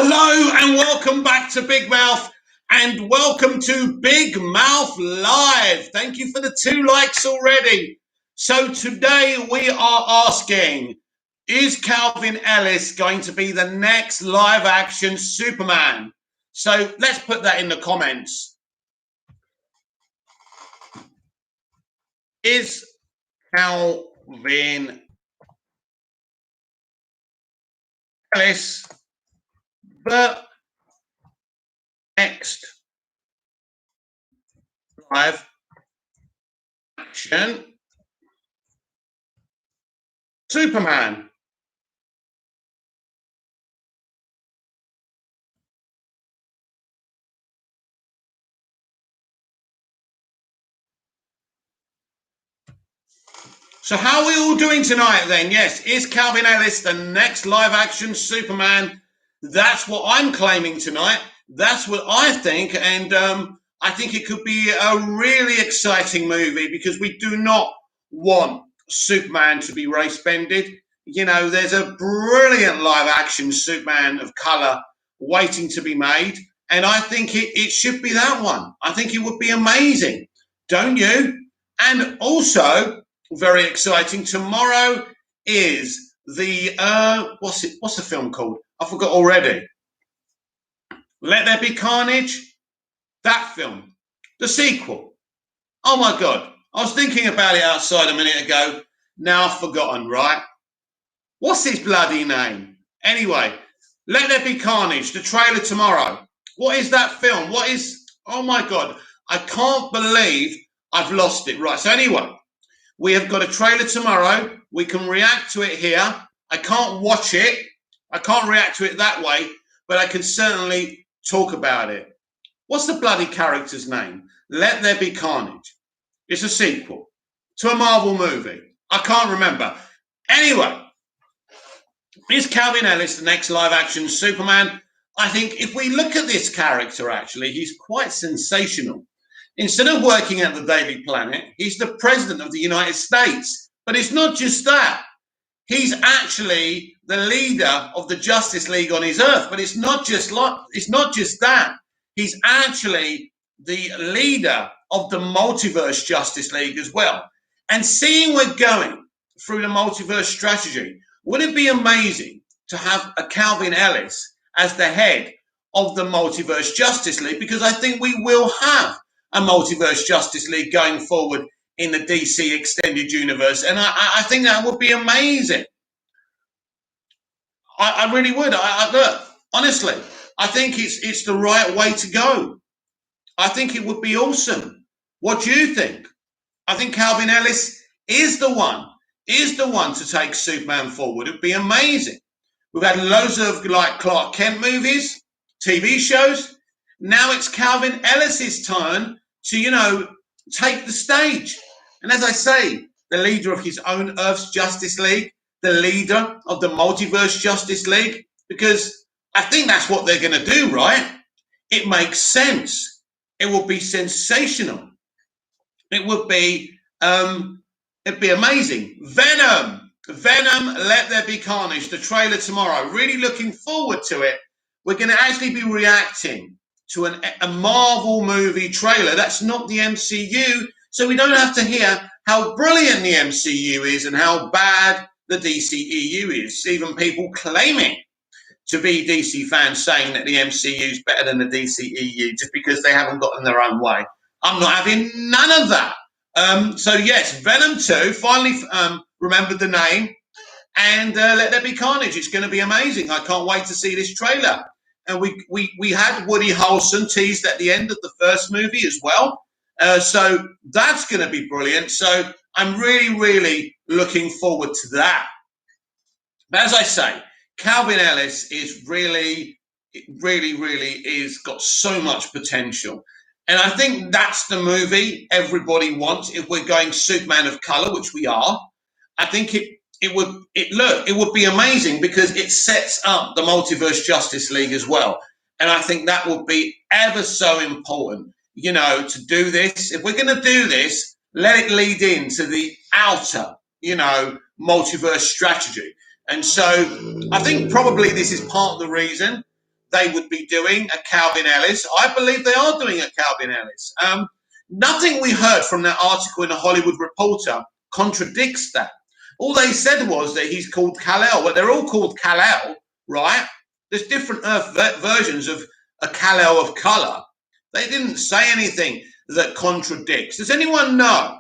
Hello and welcome back to Big Mouth and welcome to Big Mouth Live. Thank you for the 2 likes already. So today we are asking, is Calvin Ellis going to be the next live action Superman? So let's put that in the comments. Is Calvin Ellis the next live action Superman? So how are we all doing tonight then? Yes, is Calvin Ellis the next live action Superman? That's what I'm claiming tonight. That's what I think. And I think it could be a really exciting movie because we do not want Superman to be race-bended. You know, there's a brilliant live action Superman of colour waiting to be made. And I think it should be that one. I think it would be amazing. Don't you? And also, very exciting. Tomorrow is the what's the film called? I forgot already. Let There Be Carnage. That film, the sequel. Oh my God! I was thinking about it outside a minute ago. Now I've forgotten. Right? What's his bloody name? Anyway, Let There Be Carnage. The trailer tomorrow. What is that film? What is? Oh my God! I can't believe I've lost it. Right. So anyway. We have got a trailer tomorrow. We can react to it here. I can't watch it. I can't react to it that way, but I can certainly talk about it. What's the bloody character's name? Let There Be Carnage. It's a sequel to a Marvel movie. I can't remember. Anyway, is Calvin Ellis the next live action Superman? I think if we look at this character, actually, he's quite sensational. Instead of working at the Daily Planet, he's the president of the United States. But it's not just that. He's actually the leader of the Justice League on his Earth. But it's not just that. He's actually the leader of the Multiverse Justice League as well. And seeing we're going through the multiverse strategy, would it be amazing to have a Calvin Ellis as the head of the Multiverse Justice League? Because I think we will have a Multiverse Justice League going forward in the DC Extended Universe. And I think that would be amazing. I really would. Look, honestly, I think it's the right way to go. I think it would be awesome. What do you think? I think Calvin Ellis is the one to take Superman forward. It'd be amazing. We've had loads of like Clark Kent movies, TV shows. Now it's Calvin Ellis's turn to, take the stage. And as I say, the leader of his own Earth's Justice League, the leader of the Multiverse Justice League, because I think that's what they're going to do, right? It makes sense. It will be sensational. It would be, it'd be amazing. Venom, Let There Be Carnage, the trailer tomorrow. Really looking forward to it. We're going to actually be reacting to a Marvel movie trailer. That's not the MCU, so we don't have to hear how brilliant the MCU is and how bad the DCEU is. Even people claiming to be DC fans saying that the MCU is better than the DCEU just because they haven't gotten their own way. I'm not having none of that. So yes, Venom 2, finally remembered the name, and Let There Be Carnage. It's going to be amazing. I can't wait to see this trailer. And we had Woody Harrelson teased at the end of the first movie as well. So that's going to be brilliant. So I'm really, really looking forward to that. But as I say, Calvin Ellis is really is got so much potential. And I think that's the movie everybody wants. If we're going Superman of color, which we are, I think it would be amazing because it sets up the Multiverse Justice League as well. And I think that would be ever so important, to do this. If we're going to do this, let it lead into the outer, multiverse strategy. And so I think probably this is part of the reason they would be doing a Calvin Ellis. I believe they are doing a Calvin Ellis. Nothing we heard from that article in the Hollywood Reporter contradicts that. All they said was that he's called Kal-El. Well, they're all called Kal-El, right? There's different versions of a Kal-El of color. They didn't say anything that contradicts. Does anyone know?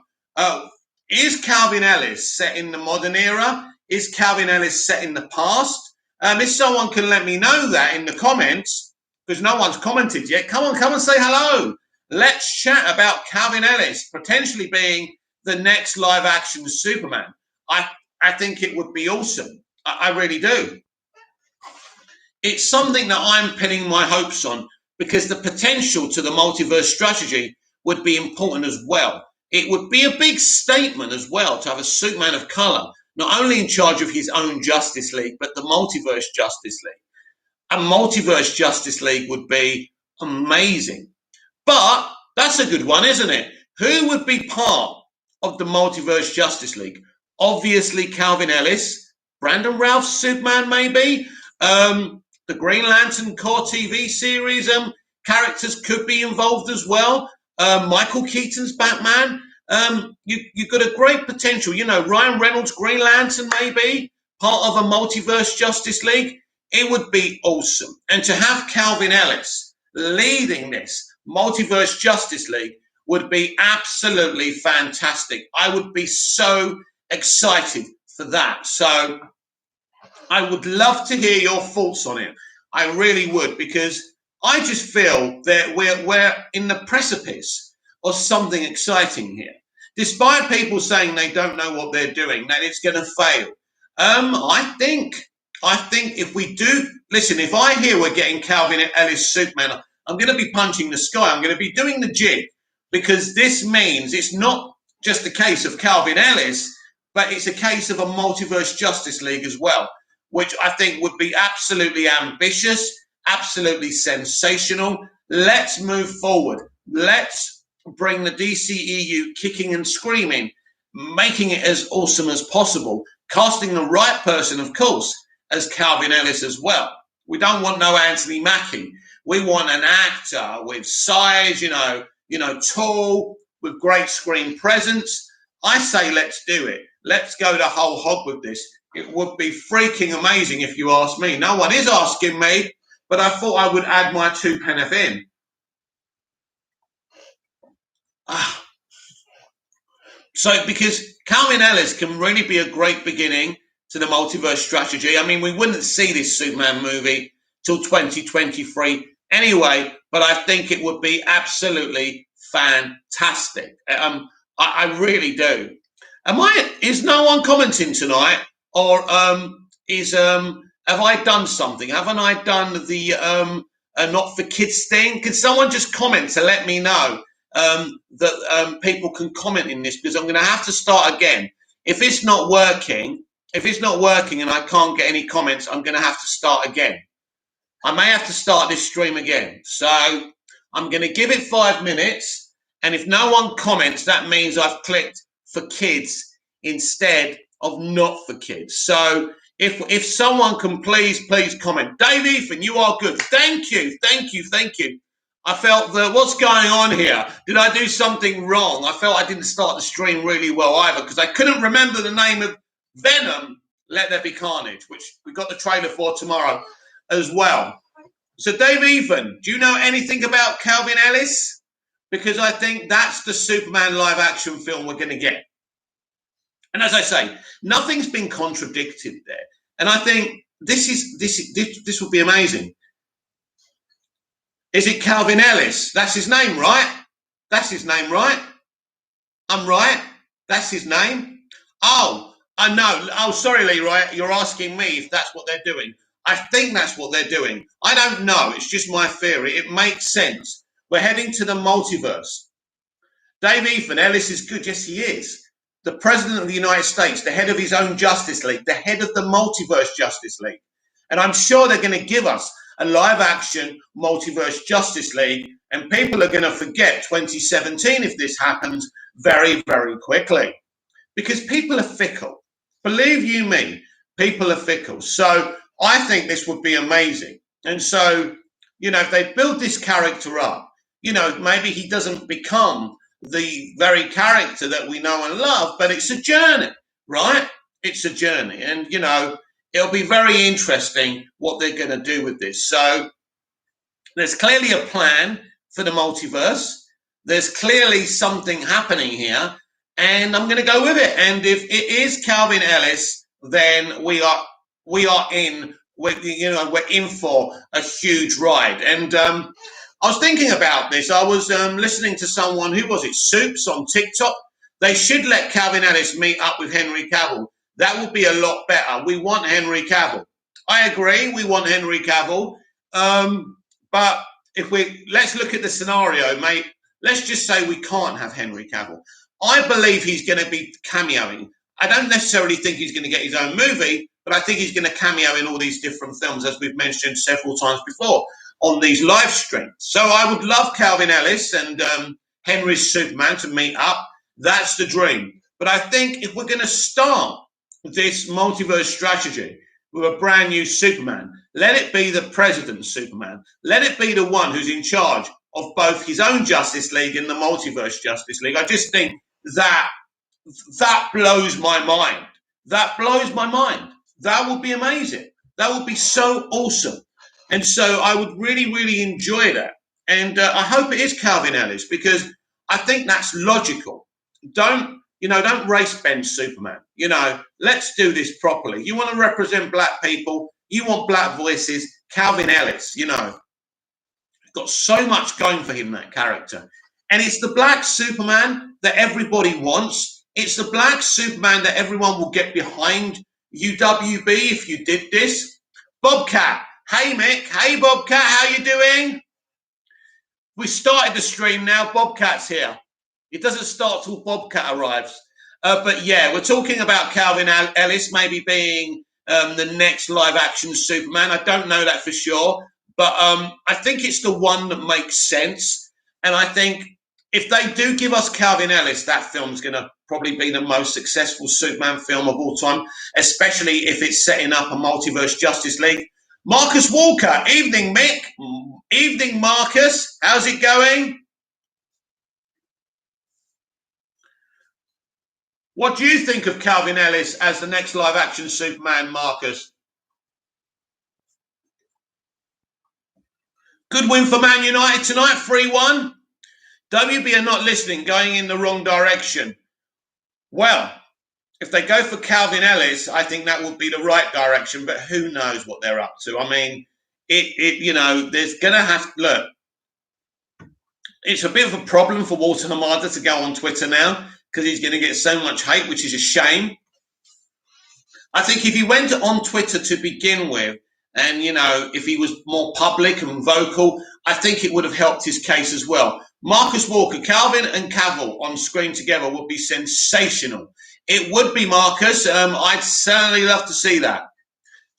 Is Calvin Ellis set in the modern era? Is Calvin Ellis set in the past? If someone can let me know that in the comments, because no one's commented yet, come and say hello. Let's chat about Calvin Ellis potentially being the next live action Superman. I think it would be awesome. I really do. It's something that I'm pinning my hopes on because the potential to the multiverse strategy would be important as well. It would be a big statement as well to have a Superman of color, not only in charge of his own Justice League, but the multiverse Justice League. A multiverse Justice League would be amazing. But that's a good one, isn't it? Who would be part of the multiverse Justice League? Obviously, Calvin Ellis, Brandon Routh's Superman, maybe. The Green Lantern Corps TV series characters could be involved as well. Michael Keaton's Batman. You've got a great potential. You know, Ryan Reynolds' Green Lantern, maybe part of a multiverse Justice League. It would be awesome. And to have Calvin Ellis leading this multiverse Justice League would be absolutely fantastic. I would be so excited for that. So I would love to hear your thoughts on it. I really would, because I just feel that we're in the precipice of something exciting here. Despite people saying they don't know what they're doing, that it's going to fail. I think if we do, listen, if I hear we're getting Calvin Ellis Superman, I'm going to be punching the sky. I'm going to be doing the jig, because this means it's not just a case of Calvin Ellis, but it's a case of a multiverse Justice League as well, which I think would be absolutely ambitious, absolutely sensational. Let's move forward. Let's bring the DCEU kicking and screaming, making it as awesome as possible, casting the right person, of course, as Calvin Ellis as well. We don't want no Anthony Mackie. We want an actor with size, you know, tall, with great screen presence. I say let's do it. Let's go the whole hog with this. It would be freaking amazing if you ask me. No one is asking me, but I thought I would add my 2 pence in. So because Calvin Ellis can really be a great beginning to the multiverse strategy. I mean, we wouldn't see this Superman movie till 2023 anyway, but I think it would be absolutely fantastic. I really do. Is no one commenting tonight? Or have I done something? Haven't I done the not for kids thing? Could someone just comment to let me know that people can comment in this, because I'm going to have to start again. If it's not working and I can't get any comments, I'm going to have to start again. I may have to start this stream again. So I'm going to give it 5 minutes. And if no one comments, that means I've clicked for kids instead of not for kids. So if someone can please comment. Dave Ethan, you are good. Thank you. I felt that what's going on here? Did I do something wrong? I felt I didn't start the stream really well either, because I couldn't remember the name of Venom, Let There Be Carnage, which we got the trailer for tomorrow as well. So Dave Ethan, do you know anything about Calvin Ellis? Because I think that's the Superman live action film we're going to get. And as I say, nothing's been contradicted there. And I think this would be amazing. Is it Calvin Ellis? That's his name, right? That's his name, right? I'm right. That's his name. Oh, I know. Oh, sorry, Leroy. You're asking me if that's what they're doing. I think that's what they're doing. I don't know. It's just my theory. It makes sense. We're heading to the multiverse. Dave Ethan, Ellis is good. Yes, he is. The President of the United States, the head of his own Justice League, the head of the multiverse Justice League. And I'm sure they're going to give us a live action multiverse Justice League, and people are going to forget 2017 if this happens very, very quickly, because people are fickle. Believe you me, people are fickle. So I think this would be amazing. And so if they build this character up, maybe he doesn't become the very character that we know and love, but it's a journey, right? It's a journey. And, it'll be very interesting what they're going to do with this. So there's clearly a plan for the multiverse. There's clearly something happening here, and I'm going to go with it. And if it is Calvin Ellis, then we are in. We're in for a huge ride. And I was thinking about this. I was listening to someone, who was it, Soups on TikTok. They should let Calvin Ellis meet up with Henry Cavill. That would be a lot better. We want Henry Cavill. I agree. We want Henry Cavill. But let's look at the scenario, mate. Let's just say we can't have Henry Cavill. I believe he's going to be cameoing. I don't necessarily think he's going to get his own movie, but I think he's going to cameo in all these different films, as we've mentioned several times before on these live streams. So I would love Calvin Ellis and Henry's Superman to meet up. That's the dream. But I think if we're going to start this multiverse strategy with a brand new Superman, let it be the president's Superman. Let it be the one who's in charge of both his own Justice League and the multiverse Justice League. I just think that blows my mind. That blows my mind. That would be amazing. That would be so awesome. And so I would really, really enjoy that. And I hope it is Calvin Ellis, because I think that's logical. Don't race bend Superman. Let's do this properly. You want to represent black people. You want black voices. Calvin Ellis, got so much going for him, that character. And it's the black Superman that everybody wants. It's the black Superman that everyone will get behind. UWB, if you did this. Bobcat. Hey, Mick. Hey, Bobcat. How you doing? We started the stream now. Bobcat's here. It doesn't start till Bobcat arrives. But yeah, we're talking about Calvin Ellis maybe being the next live-action Superman. I don't know that for sure. But I think it's the one that makes sense. And I think if they do give us Calvin Ellis, that film's going to probably be the most successful Superman film of all time, especially if it's setting up a multiverse Justice League. Marcus Walker, evening, Mick. Evening, Marcus. How's it going? What do you think of Calvin Ellis as the next live-action Superman, Marcus? Good win for Man United tonight, 3-1. WB are not listening, going in the wrong direction. Well, if they go for Calvin Ellis, I think that would be the right direction, but who knows what they're up to. I mean, there's going to have, look, it's a bit of a problem for Walter Hamada to go on Twitter now, because he's going to get so much hate, which is a shame. I think if he went on Twitter to begin with, and, if he was more public and vocal, I think it would have helped his case as well. Marcus Walker, Calvin and Cavill on screen together would be sensational. It would be, Marcus. I'd certainly love to see that.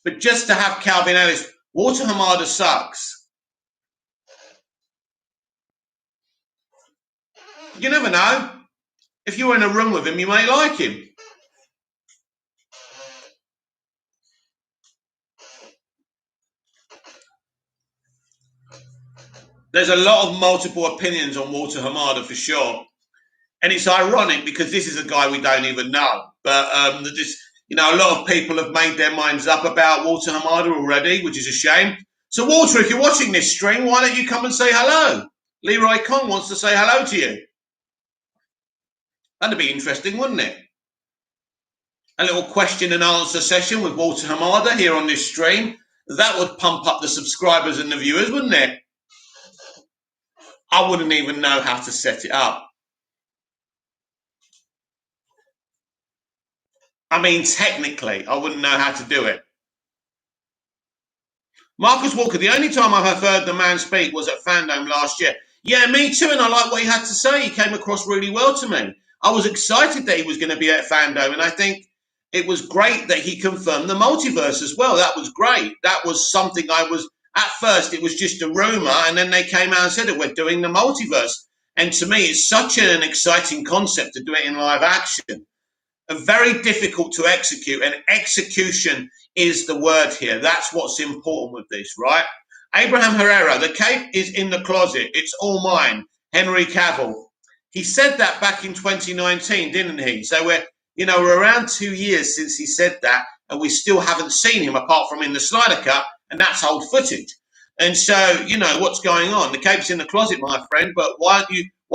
But just to have Calvin Ellis, Walter Hamada sucks. You never know. If you were in a room with him, you may like him. There's a lot of multiple opinions on Walter Hamada for sure. And it's ironic because this is a guy we don't even know. But a lot of people have made their minds up about Walter Hamada already, which is a shame. So, Walter, if you're watching this stream, why don't you come and say hello? Leroy Kong wants to say hello to you. That'd be interesting, wouldn't it? A little question and answer session with Walter Hamada here on this stream. That would pump up the subscribers and the viewers, wouldn't it? I wouldn't even know how to set it up. I mean, technically, I wouldn't know how to do it. Marcus Walker, the only time I've heard the man speak was at Fandom last year. Yeah, me too, and I like what he had to say. He came across really well to me. I was excited that he was going to be at Fandom, and I think it was great that he confirmed the multiverse as well. That was great. That was something at first, it was just a rumor, and then they came out and said that we're doing the multiverse. And to me, it's such an exciting concept to do it in live action. Very difficult to execute, and execution is the word here. That's what's important with this, right? Abraham Herrera, the cape is in the closet. It's all mine. Henry Cavill. He said that back in 2019, didn't he? So we're around 2 years since he said that, and we still haven't seen him apart from in the Snyder Cut, and that's old footage. And so, what's going on? The cape's in the closet, my friend, but why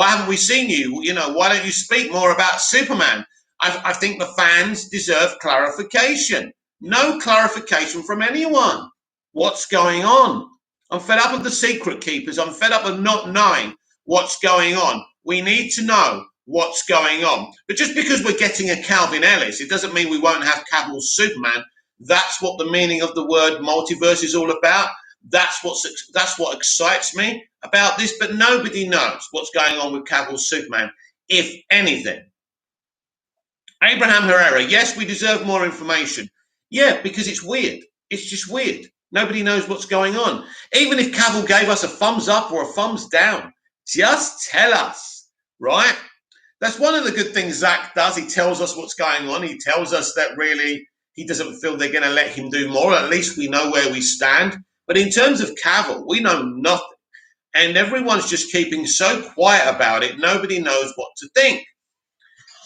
haven't we seen you? Why don't you speak more about Superman? I think the fans deserve clarification. No clarification from anyone. What's going on? I'm fed up of the secret keepers. I'm fed up of not knowing what's going on. We need to know what's going on. But just because we're getting a Calvin Ellis, it doesn't mean we won't have Cavill's Superman. That's what the meaning of the word multiverse is all about. That's what excites me about this. But nobody knows what's going on with Cavill's Superman, if anything. Abraham Herrera, yes, we deserve more information. Yeah, because it's weird. It's just weird. Nobody knows what's going on. Even if Cavill gave us a thumbs up or a thumbs down, just tell us, right? That's one of the good things Zach does. He tells us what's going on. He tells us that really he doesn't feel they're going to let him do more. At least we know where we stand. But in terms of Cavill, we know nothing. And everyone's just keeping so quiet about it. Nobody knows what to think.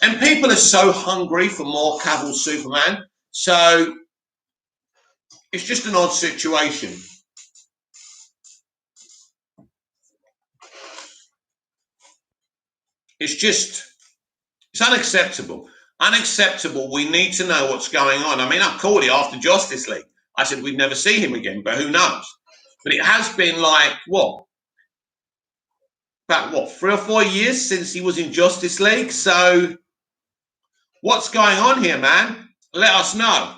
And people are so hungry for more Cavill Superman. So it's just an odd situation. It's unacceptable. Unacceptable. We need to know what's going on. I mean, I called it after Justice League. I said we'd never see him again, but who knows? But it has been like, about 3 or 4 years since he was in Justice League. So what's going on here, man? Let us know.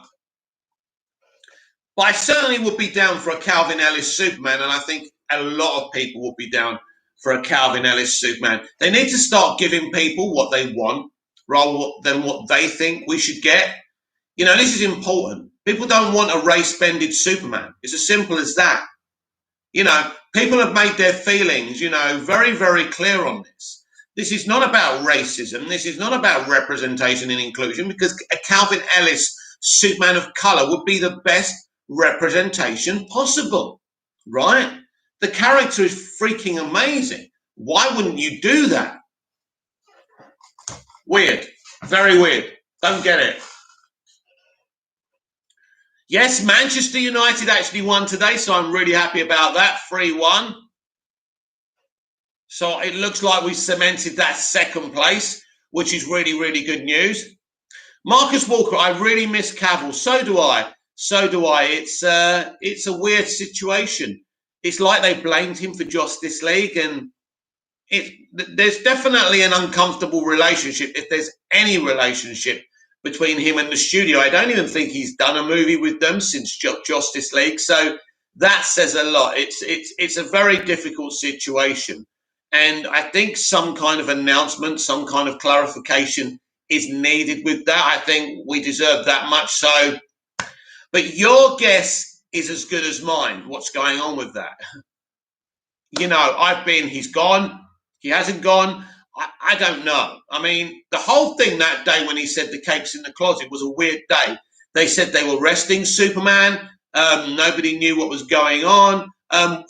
But I certainly would be down for a Calvin Ellis Superman, and I think a lot of people would be down for a Calvin Ellis Superman. They need to start giving people what they want rather than what they think we should get. This is important. People don't want a race-bended Superman. It's as simple as that. People have made their feelings, very, very clear on this. This is not about racism. This is not about representation and inclusion, because a Calvin Ellis Superman of color would be the best representation possible, right? The character is freaking amazing. Why wouldn't you do that? Weird. Very weird. Don't get it. Yes, Manchester United actually won today, so I'm really happy about that. 3-1. So it looks like we cemented that second place, which is really, really good news. Marcus Walker, I really miss Cavill. So do I. It's a weird situation. It's like they blamed him for Justice League, and there's definitely an uncomfortable relationship, if there's any relationship between him and the studio. I don't even think he's done a movie with them since Justice League. So that says a lot. It's a very difficult situation. And I think some kind of announcement, some kind of clarification is needed with that. I think we deserve that much. So, but your guess is as good as mine. What's going on with that? He's gone. He hasn't gone. I don't know. I mean, the whole thing that day when he said the cape's in the closet was a weird day. They said they were resting Superman. Nobody knew what was going on.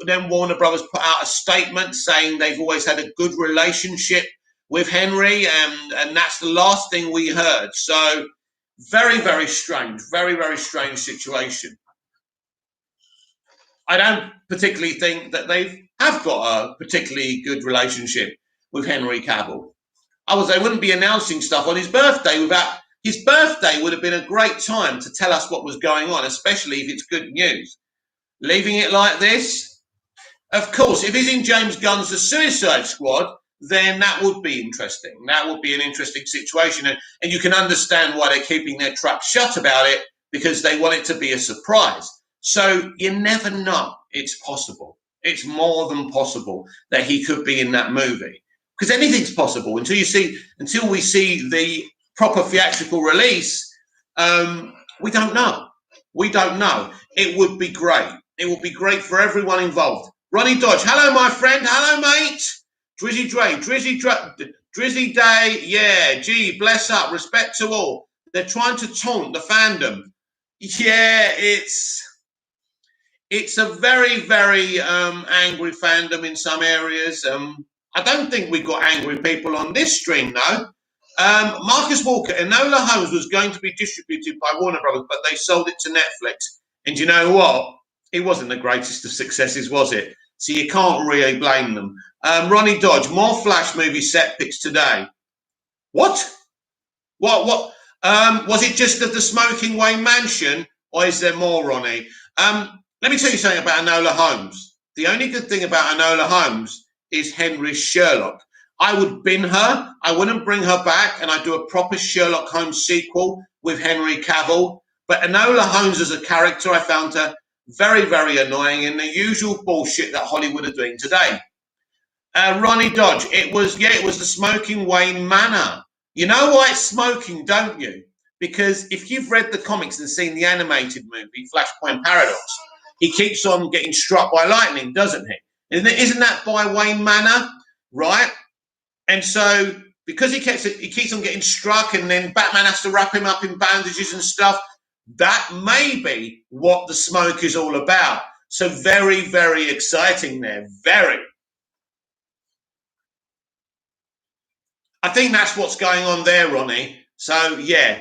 Then Warner Brothers put out a statement saying they've always had a good relationship with Henry, and that's the last thing we heard. So very, very strange. Very, very strange situation. I don't particularly think that they have got a particularly good relationship with Henry Cavill. They wouldn't be announcing stuff on his birthday without. His birthday would have been a great time to tell us what was going on, especially if it's good news. Leaving it like this, of course, if he's in James Gunn's The Suicide Squad, then that would be interesting. That would be an interesting situation, and you can understand why they're keeping their trap shut about it, because they want it to be a surprise. So you never know. It's possible. It's more than possible that he could be in that movie. Because anything's possible until we see the proper theatrical release. We don't know. We don't know. It would be great. It would be great for everyone involved. Ronnie Dodge, hello, my friend. Hello, mate. Drizzy Day. Yeah, gee, bless up. Respect to all. They're trying to taunt the fandom. Yeah, it's a very, very angry fandom in some areas. I don't think we've got angry people on this stream, though. Marcus Walker, Enola Holmes was going to be distributed by Warner Brothers, but they sold it to Netflix. And you know what? It wasn't the greatest of successes, was it? So you can't really blame them. Ronnie Dodge, more Flash movie set picks today. What? What? Was it just at the Smoking Way Mansion, or is there more, Ronnie? Let me tell you something about Enola Holmes. The only good thing about Enola Holmes is Henry's Sherlock. I would bin her. I wouldn't bring her back, and I'd do a proper Sherlock Holmes sequel with Henry Cavill. But Enola Holmes as a character, I found her very, very annoying, and the usual bullshit that Hollywood are doing today. Ronnie Dodge, it was the Smoking Wayne Manor. You know why it's smoking, don't you? Because if you've read the comics and seen the animated movie Flashpoint Paradox, he keeps on getting struck by lightning, doesn't he? Isn't that by Wayne Manor, right? And so because he keeps on getting struck, and then Batman has to wrap him up in bandages and stuff, that may be what the smoke is all about. So very, very exciting there. Very. I think that's what's going on there, Ronnie. So, yeah.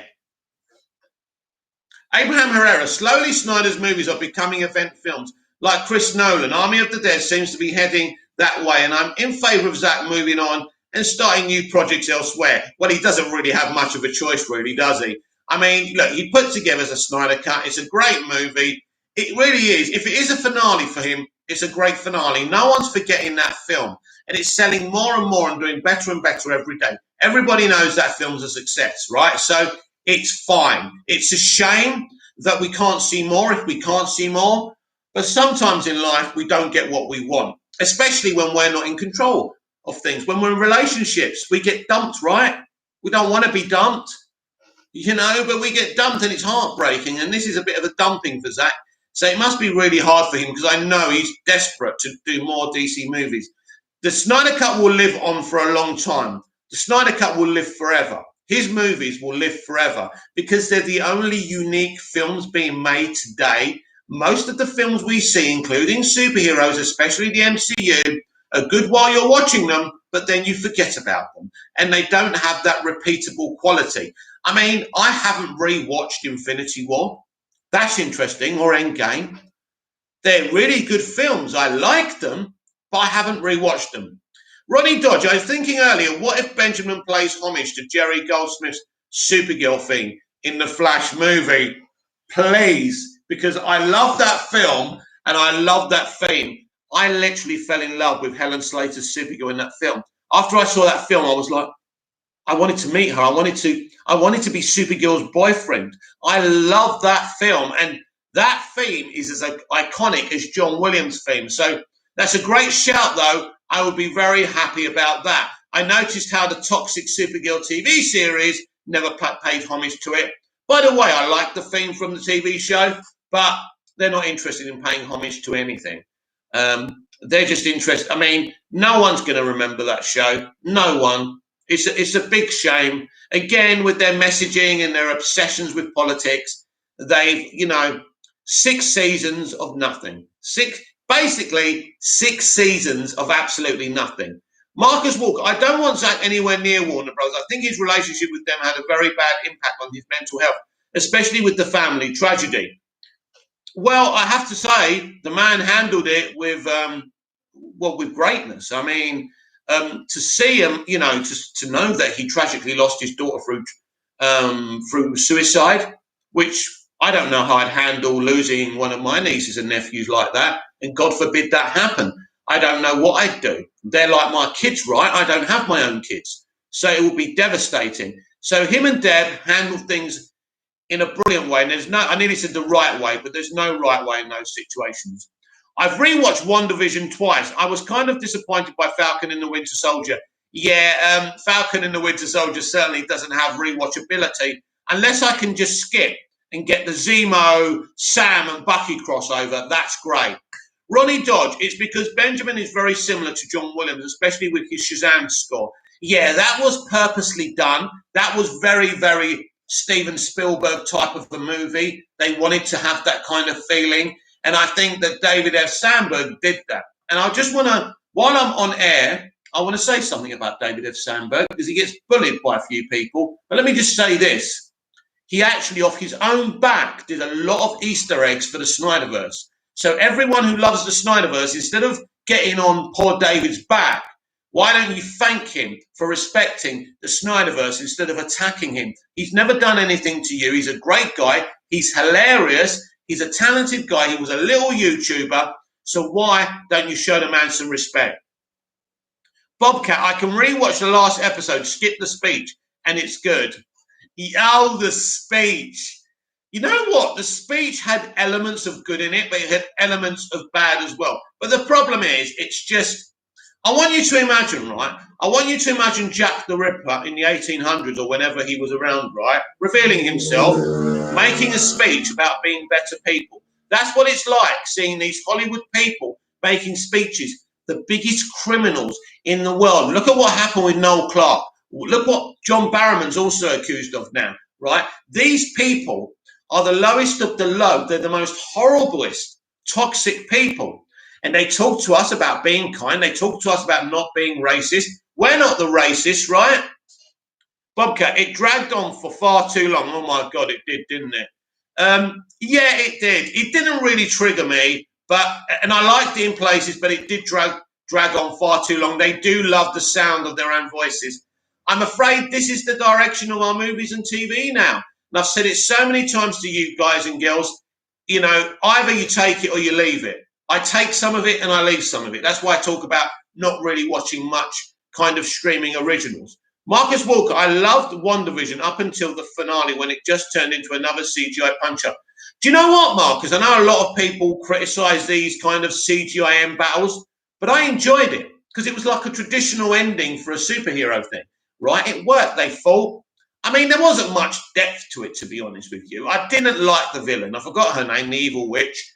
Abraham Herrera, slowly Snyder's movies are becoming event films. Like Chris Nolan, Army of the Dead seems to be heading that way, and I'm in favour of Zack moving on and starting new projects elsewhere. Well, he doesn't really have much of a choice, really, does he? I mean, look, he put together a Snyder Cut. It's a great movie. It really is. If it is a finale for him, it's a great finale. No one's forgetting that film. And it's selling more and more and doing better and better every day. Everybody knows that film's a success, right? So it's fine. It's a shame that we can't see more if we can't see more. But sometimes in life, we don't get what we want, especially when we're not in control of things. When we're in relationships, we get dumped, right? We don't want to be dumped, but we get dumped and it's heartbreaking. And this is a bit of a dumping for Zack. So it must be really hard for him, because I know he's desperate to do more DC movies. The Snyder Cut will live on for a long time. The Snyder Cut will live forever. His movies will live forever because they're the only unique films being made today. Most of the films we see, including superheroes, especially the MCU, are good while you're watching them, but then you forget about them. And they don't have that repeatable quality. I mean, I haven't rewatched Infinity War. That's interesting. Or Endgame. They're really good films. I like them, but I haven't rewatched them. Ronnie Dodge, I was thinking earlier, what if Benjamin plays homage to Jerry Goldsmith's Supergirl theme in the Flash movie? Please, because I love that film and I love that theme. I literally fell in love with Helen Slater's Supergirl in that film. After I saw that film, I was like, I wanted to meet her. I wanted to be Supergirl's boyfriend. I love that film, and that theme is as iconic as John Williams' theme. So that's a great shout, though. I would be very happy about that. I noticed how the Toxic Supergirl TV series never paid homage to it. By the way, I like the theme from the TV show, but they're not interested in paying homage to anything. They're just interested. I mean, no one's going to remember that show. No one. It's a big shame. Again, with their messaging and their obsessions with politics, they've, 6 seasons of nothing. Basically 6 seasons of absolutely nothing. Marcus Walker, I don't want Zack anywhere near Warner Brothers. I think his relationship with them had a very bad impact on his mental health, especially with the family tragedy. Well, I have to say, the man handled it with greatness. I mean, to see him, to know that he tragically lost his daughter through suicide, which I don't know how I'd handle losing one of my nieces and nephews like that. And God forbid that happen. I don't know what I'd do. They're like my kids, right? I don't have my own kids. So it would be devastating. So him and Deb handled things in a brilliant way. And I nearly said the right way, but there's no right way in those situations. I've rewatched WandaVision twice. I was kind of disappointed by Falcon and the Winter Soldier. Yeah, Falcon and the Winter Soldier certainly doesn't have rewatchability unless I can just skip and get the Zemo, Sam and Bucky crossover. That's great. Ronnie Dodge, it's because Benjamin is very similar to John Williams, especially with his Shazam score. Yeah, that was purposely done. That was very, very Steven Spielberg type of a movie. They wanted to have that kind of feeling. And I think that David F. Sandberg did that. And I just want to, while I'm on air, I want to say something about David F. Sandberg because he gets bullied by a few people. But let me just say this. He actually, off his own back, did a lot of Easter eggs for the Snyderverse. So everyone who loves the Snyderverse, instead of getting on poor David's back, why don't you thank him for respecting the Snyderverse instead of attacking him? He's never done anything to you. He's a great guy. He's hilarious. He's a talented guy. He was a little YouTuber. So why don't you show the man some respect? Bobcat, I can rewatch the last episode, skip the speech, and it's good. Oh, the speech. You know what? The speech had elements of good in it, but it had elements of bad as well. But the problem is, it's just, I want you to imagine, right? I want you to imagine Jack the Ripper in the 1800s or whenever he was around, right? Revealing himself, making a speech about being better people. That's what it's like, seeing these Hollywood people making speeches, the biggest criminals in the world. Look at what happened with Noel Clarke. Look what John Barrowman's also accused of now, right? These people are the lowest of the low. They're the most horriblest, toxic people. And they talk to us about being kind. They talk to us about not being racist. We're not the racists, right? Bobcat, it dragged on for far too long. Oh, my God, it did, didn't it? Yeah, it did. It didn't really trigger me, and I liked it in places, but it did drag on far too long. They do love the sound of their own voices. I'm afraid this is the direction of our movies and TV now. And I've said it so many times to you guys and girls, you know, either you take it or you leave it. I take some of it and I leave some of it. That's why I talk about not really watching much kind of streaming originals. Marcus Walker, I loved WandaVision up until the finale when it just turned into another CGI punch-up. Do you know what, Marcus? I know a lot of people criticise these kind of CGI battles, but I enjoyed it because it was like a traditional ending for a superhero thing, right? It worked. They fought. I mean, there wasn't much depth to it, to be honest with you. I didn't like the villain. I forgot her name, the evil witch.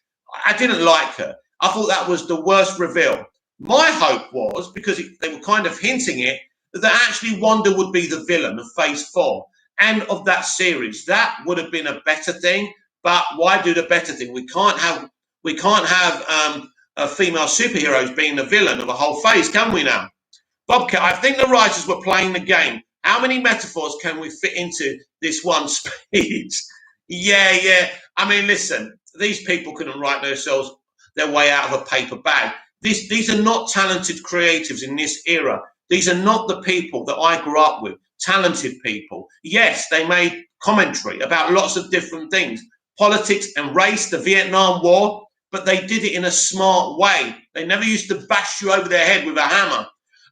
I didn't like her. I thought that was the worst reveal. My hope was, because they were kind of hinting it, that actually Wanda would be the villain of Phase 4 and of that series. That would have been a better thing. But why do the better thing? We can't have female superheroes being the villain of a whole phase, can we now? Bobcat, I think the writers were playing the game. How many metaphors can we fit into this one speech? Yeah. I mean, listen, these people couldn't write themselves their way out of a paper bag. These are not talented creatives in this era. These are not the people that I grew up with, talented people. Yes, they made commentary about lots of different things, politics and race, the Vietnam War, but they did it in a smart way. They never used to bash you over their head with a hammer.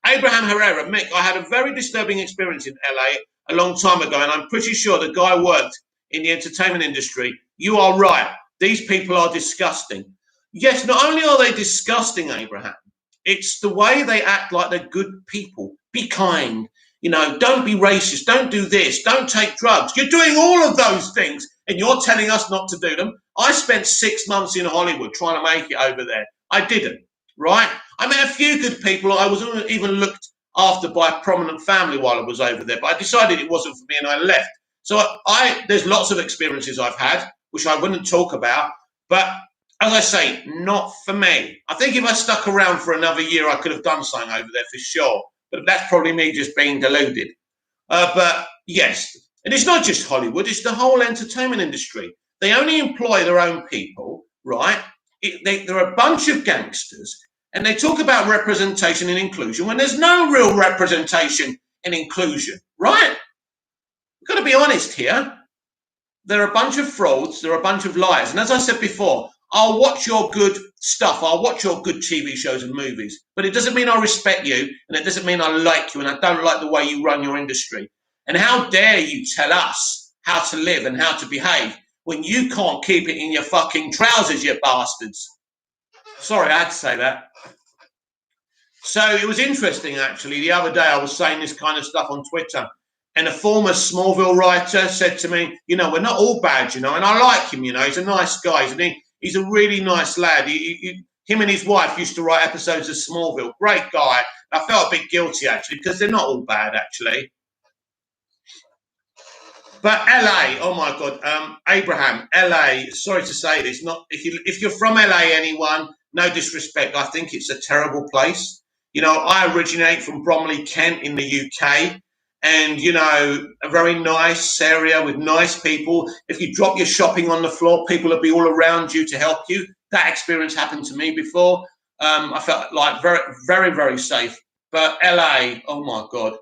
Abraham Herrera, Mick, I had a very disturbing experience in LA a long time ago, and I'm pretty sure the guy worked in the entertainment industry. You are right. These people are disgusting. Yes, not only are they disgusting, Abraham, it's the way they act like they're good people. Be kind. You know, don't be racist. Don't do this. Don't take drugs. You're doing all of those things and you're telling us not to do them. I spent 6 months in Hollywood trying to make it over there. I didn't, right? I met a few good people. I was even looked after by a prominent family while I was over there, but I decided it wasn't for me and I left. So there's lots of experiences I've had, which I wouldn't talk about, but as I say, not for me. I think if I stuck around for another year, I could have done something over there for sure. But that's probably me just being deluded. But yes, and it's not just Hollywood, it's the whole entertainment industry. They only employ their own people, right? They're a bunch of gangsters, and they talk about representation and inclusion when there's no real representation and inclusion, right? We've got to be honest here. They're a bunch of frauds, they're a bunch of liars. And as I said before, I'll watch your good stuff. I'll watch your good TV shows and movies. But it doesn't mean I respect you, and it doesn't mean I like you, and I don't like the way you run your industry. And how dare you tell us how to live and how to behave when you can't keep it in your fucking trousers, you bastards. Sorry, I had to say that. So it was interesting, actually. The other day I was saying this kind of stuff on Twitter, and a former Smallville writer said to me, you know, we're not all bad, you know, and I like him, you know, he's a nice guy, isn't he? He's a really nice lad. Him and his wife used to write episodes of Smallville. Great guy. I felt a bit guilty, actually, because they're not all bad, actually. But LA, oh my God, Abraham, LA. Sorry to say this, not if you're from LA, anyone, no disrespect. I think it's a terrible place. You know, I originate from Bromley, Kent, in the UK, and you know, a very nice area with nice people. If you drop your shopping on the floor, people will be all around you to help you. That experience happened to me before. I felt like very, very, very safe. But LA, oh my God,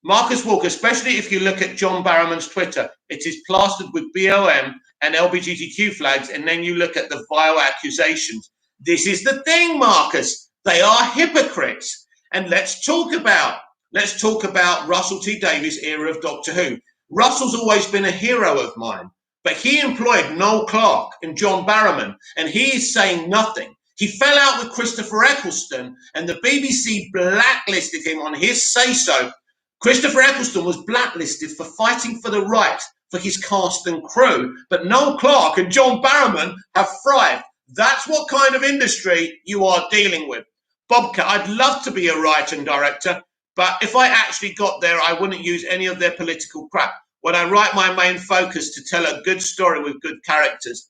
Marcus Walker, especially if you look at John Barrowman's Twitter, it is plastered with BLM and LGBTQ flags, and then you look at the vile accusations. This is the thing, Marcus. They are hypocrites. And let's talk about Russell T Davies' era of Doctor Who. Russell's always been a hero of mine, but he employed Noel Clarke and John Barrowman, and he is saying nothing. He fell out with Christopher Eccleston, and the BBC blacklisted him on his say-so. Christopher Eccleston was blacklisted for fighting for the right for his cast and crew, but Noel Clarke and John Barrowman have thrived. That's what kind of industry you are dealing with. Bobcat, I'd love to be a writer and director, but if I actually got there, I wouldn't use any of their political crap. When I write, my main focus to tell a good story with good characters.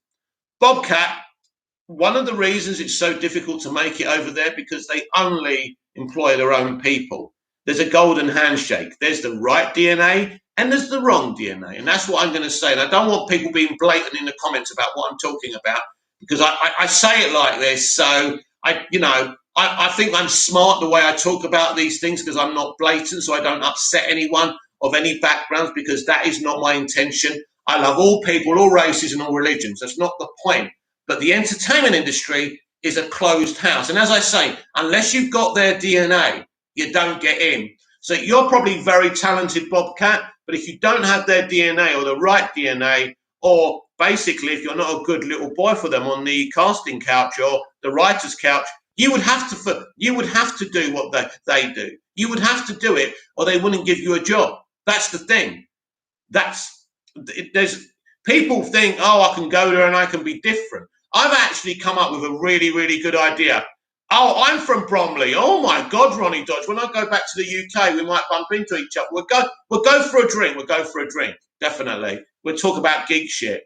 Bobcat, one of the reasons it's so difficult to make it over there because they only employ their own people. There's a golden handshake. There's the right DNA and there's the wrong DNA. And that's what I'm going to say. And I don't want people being blatant in the comments about what I'm talking about because I say it like this. So I think I'm smart the way I talk about these things because I'm not blatant, so I don't upset anyone of any backgrounds because that is not my intention. I love all people, all races and all religions. That's not the point. But the entertainment industry is a closed house. And as I say, unless you've got their DNA, you don't get in. So you're probably very talented, Bobcat, but if you don't have their DNA or the right DNA, or basically if you're not a good little boy for them on the casting couch or the writer's couch, you would have to do what they do. You would have to do it, or they wouldn't give you a job. That's the thing. There's people think, oh, I can go there and I can be different. I've actually come up with a really, really good idea. Oh, I'm from Bromley. Oh my God, Ronnie Dodge. When I go back to the UK, we might bump into each other. We'll go for a drink. We'll go for a drink. Definitely. We'll talk about geek shit.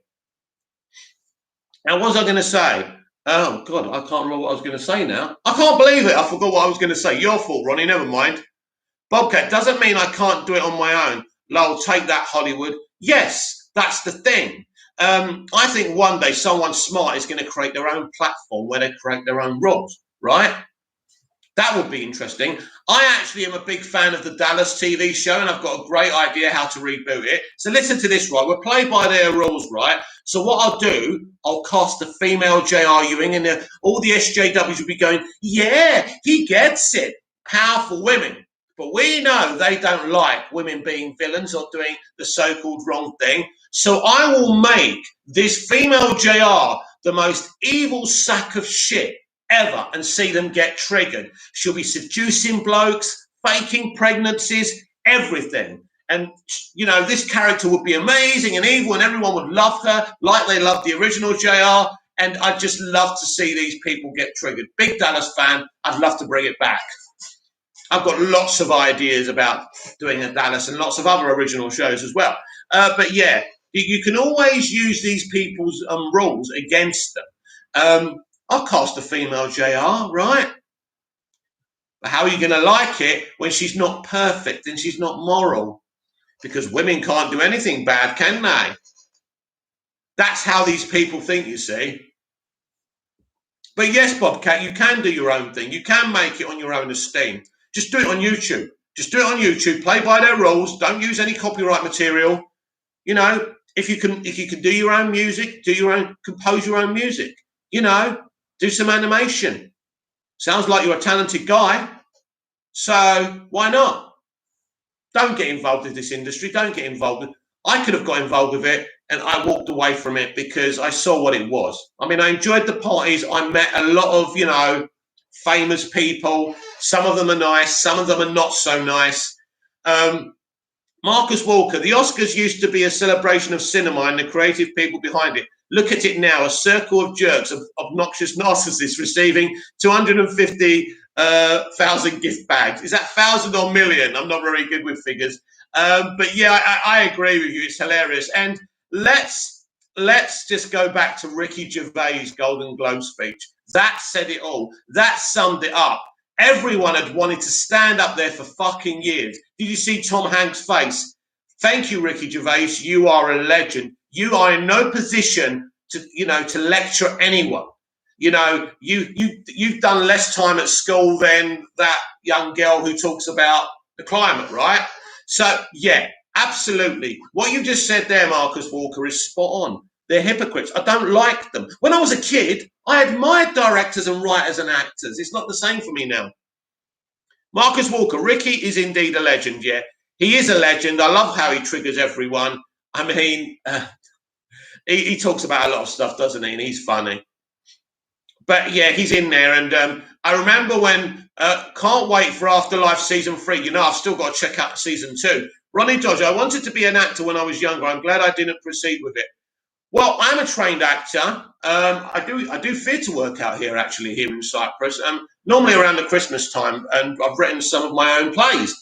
Now, what was I going to say? Oh God, I can't remember what I was going to say now. I can't believe it. I forgot what I was going to say. Your fault, Ronnie. Never mind. Bobcat, doesn't mean I can't do it on my own. Lol, take that, Hollywood. Yes, that's the thing. I think one day someone smart is going to create their own platform where they create their own rules, right? That would be interesting. I actually am a big fan of the Dallas TV show, and I've got a great idea how to reboot it. So listen to this, right? We're played by their rules, right? So what I'll do, I'll cast a female J.R. Ewing, and all the SJWs will be going, yeah, he gets it. Powerful women. But we know they don't like women being villains or doing the so-called wrong thing. So I will make this female JR the most evil sack of shit ever and see them get triggered. She'll be seducing blokes, faking pregnancies, everything. And, you know, this character would be amazing and evil and everyone would love her like they loved the original JR. And I'd just love to see these people get triggered. Big Dallas fan. I'd love to bring it back. I've got lots of ideas about doing a Dallas and lots of other original shows as well. But yeah, you can always use these people's rules against them. I'll cast a female JR, right? But how are you going to like it when she's not perfect and she's not moral? Because women can't do anything bad, can they? That's how these people think, you see. But yes, Bobcat, you can do your own thing. You can make it on your own esteem. Just do it on YouTube. Just do it on YouTube. Play by their rules. Don't use any copyright material. You know, if you can do your own music, compose your own music. You know, do some animation. Sounds like you're a talented guy. So why not? Don't get involved with this industry. Don't get involved. I could have got involved with it and I walked away from it because I saw what it was. I mean, I enjoyed the parties. I met a lot of, you know, famous people. Some of them are nice. Some of them are not so nice. Marcus Walker, the Oscars used to be a celebration of cinema and the creative people behind it. Look at it now, a circle of jerks, of obnoxious narcissists receiving 250,000 gift bags. Is that 1,000 or million? I'm not very good with figures. But yeah, I agree with you. It's hilarious. And let's just go back to Ricky Gervais' Golden Globe speech. That said it all. That summed it up. Everyone had wanted to stand up there for fucking years. Did you see Tom Hanks' face? Thank you, Ricky Gervais. You are a legend. You are in no position to lecture anyone. You've done less time at school than that young girl who talks about the climate, right? So yeah, absolutely. What you just said there, Marcus Walker, is spot on. They're hypocrites. I don't like them. When I was a kid, I admired directors and writers and actors. It's not the same for me now. Marcus Walker, Ricky is indeed a legend, yeah. He is a legend. I love how he triggers everyone. I mean, he talks about a lot of stuff, doesn't he? And he's funny. But yeah, he's in there. And I remember when, can't wait for Afterlife Season 3. I've still got to check out Season 2. Ronnie Dodge, I wanted to be an actor when I was younger. I'm glad I didn't proceed with it. Well, I'm a trained actor. I do theatre work out here, actually, here in Cyprus, normally around the Christmas time, and I've written some of my own plays.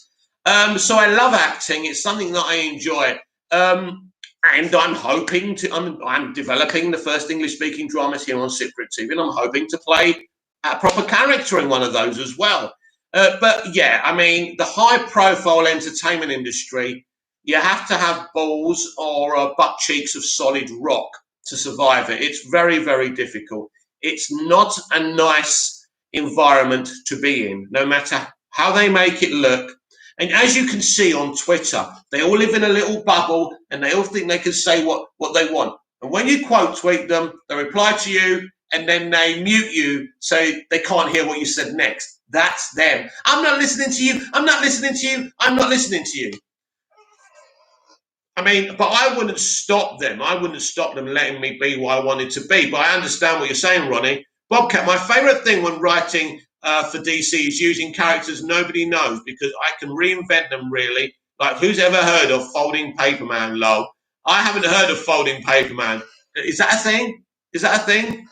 So I love acting. It's something that I enjoy. And I'm hoping I'm developing the first English-speaking dramas here on Cypriot TV, and I'm hoping to play a proper character in one of those as well. But yeah, I mean, the high-profile entertainment industry, you have to have balls or butt cheeks of solid rock to survive it. It's very, very difficult. It's not a nice environment to be in, no matter how they make it look. And as you can see on Twitter, they all live in a little bubble and they all think they can say what they want. And when you quote tweet them, they reply to you and then they mute you so they can't hear what you said next. That's them. I'm not listening to you. I'm not listening to you. I'm not listening to you. I mean, but I wouldn't stop them. I wouldn't stop them letting me be what I wanted to be. But I understand what you're saying, Ronnie. Bobcat, my favourite thing when writing for DC is using characters nobody knows because I can reinvent them, really. Like, who's ever heard of Folding Paper Man, lol? I haven't heard of Folding Paper Man. Is that a thing? Is that a thing?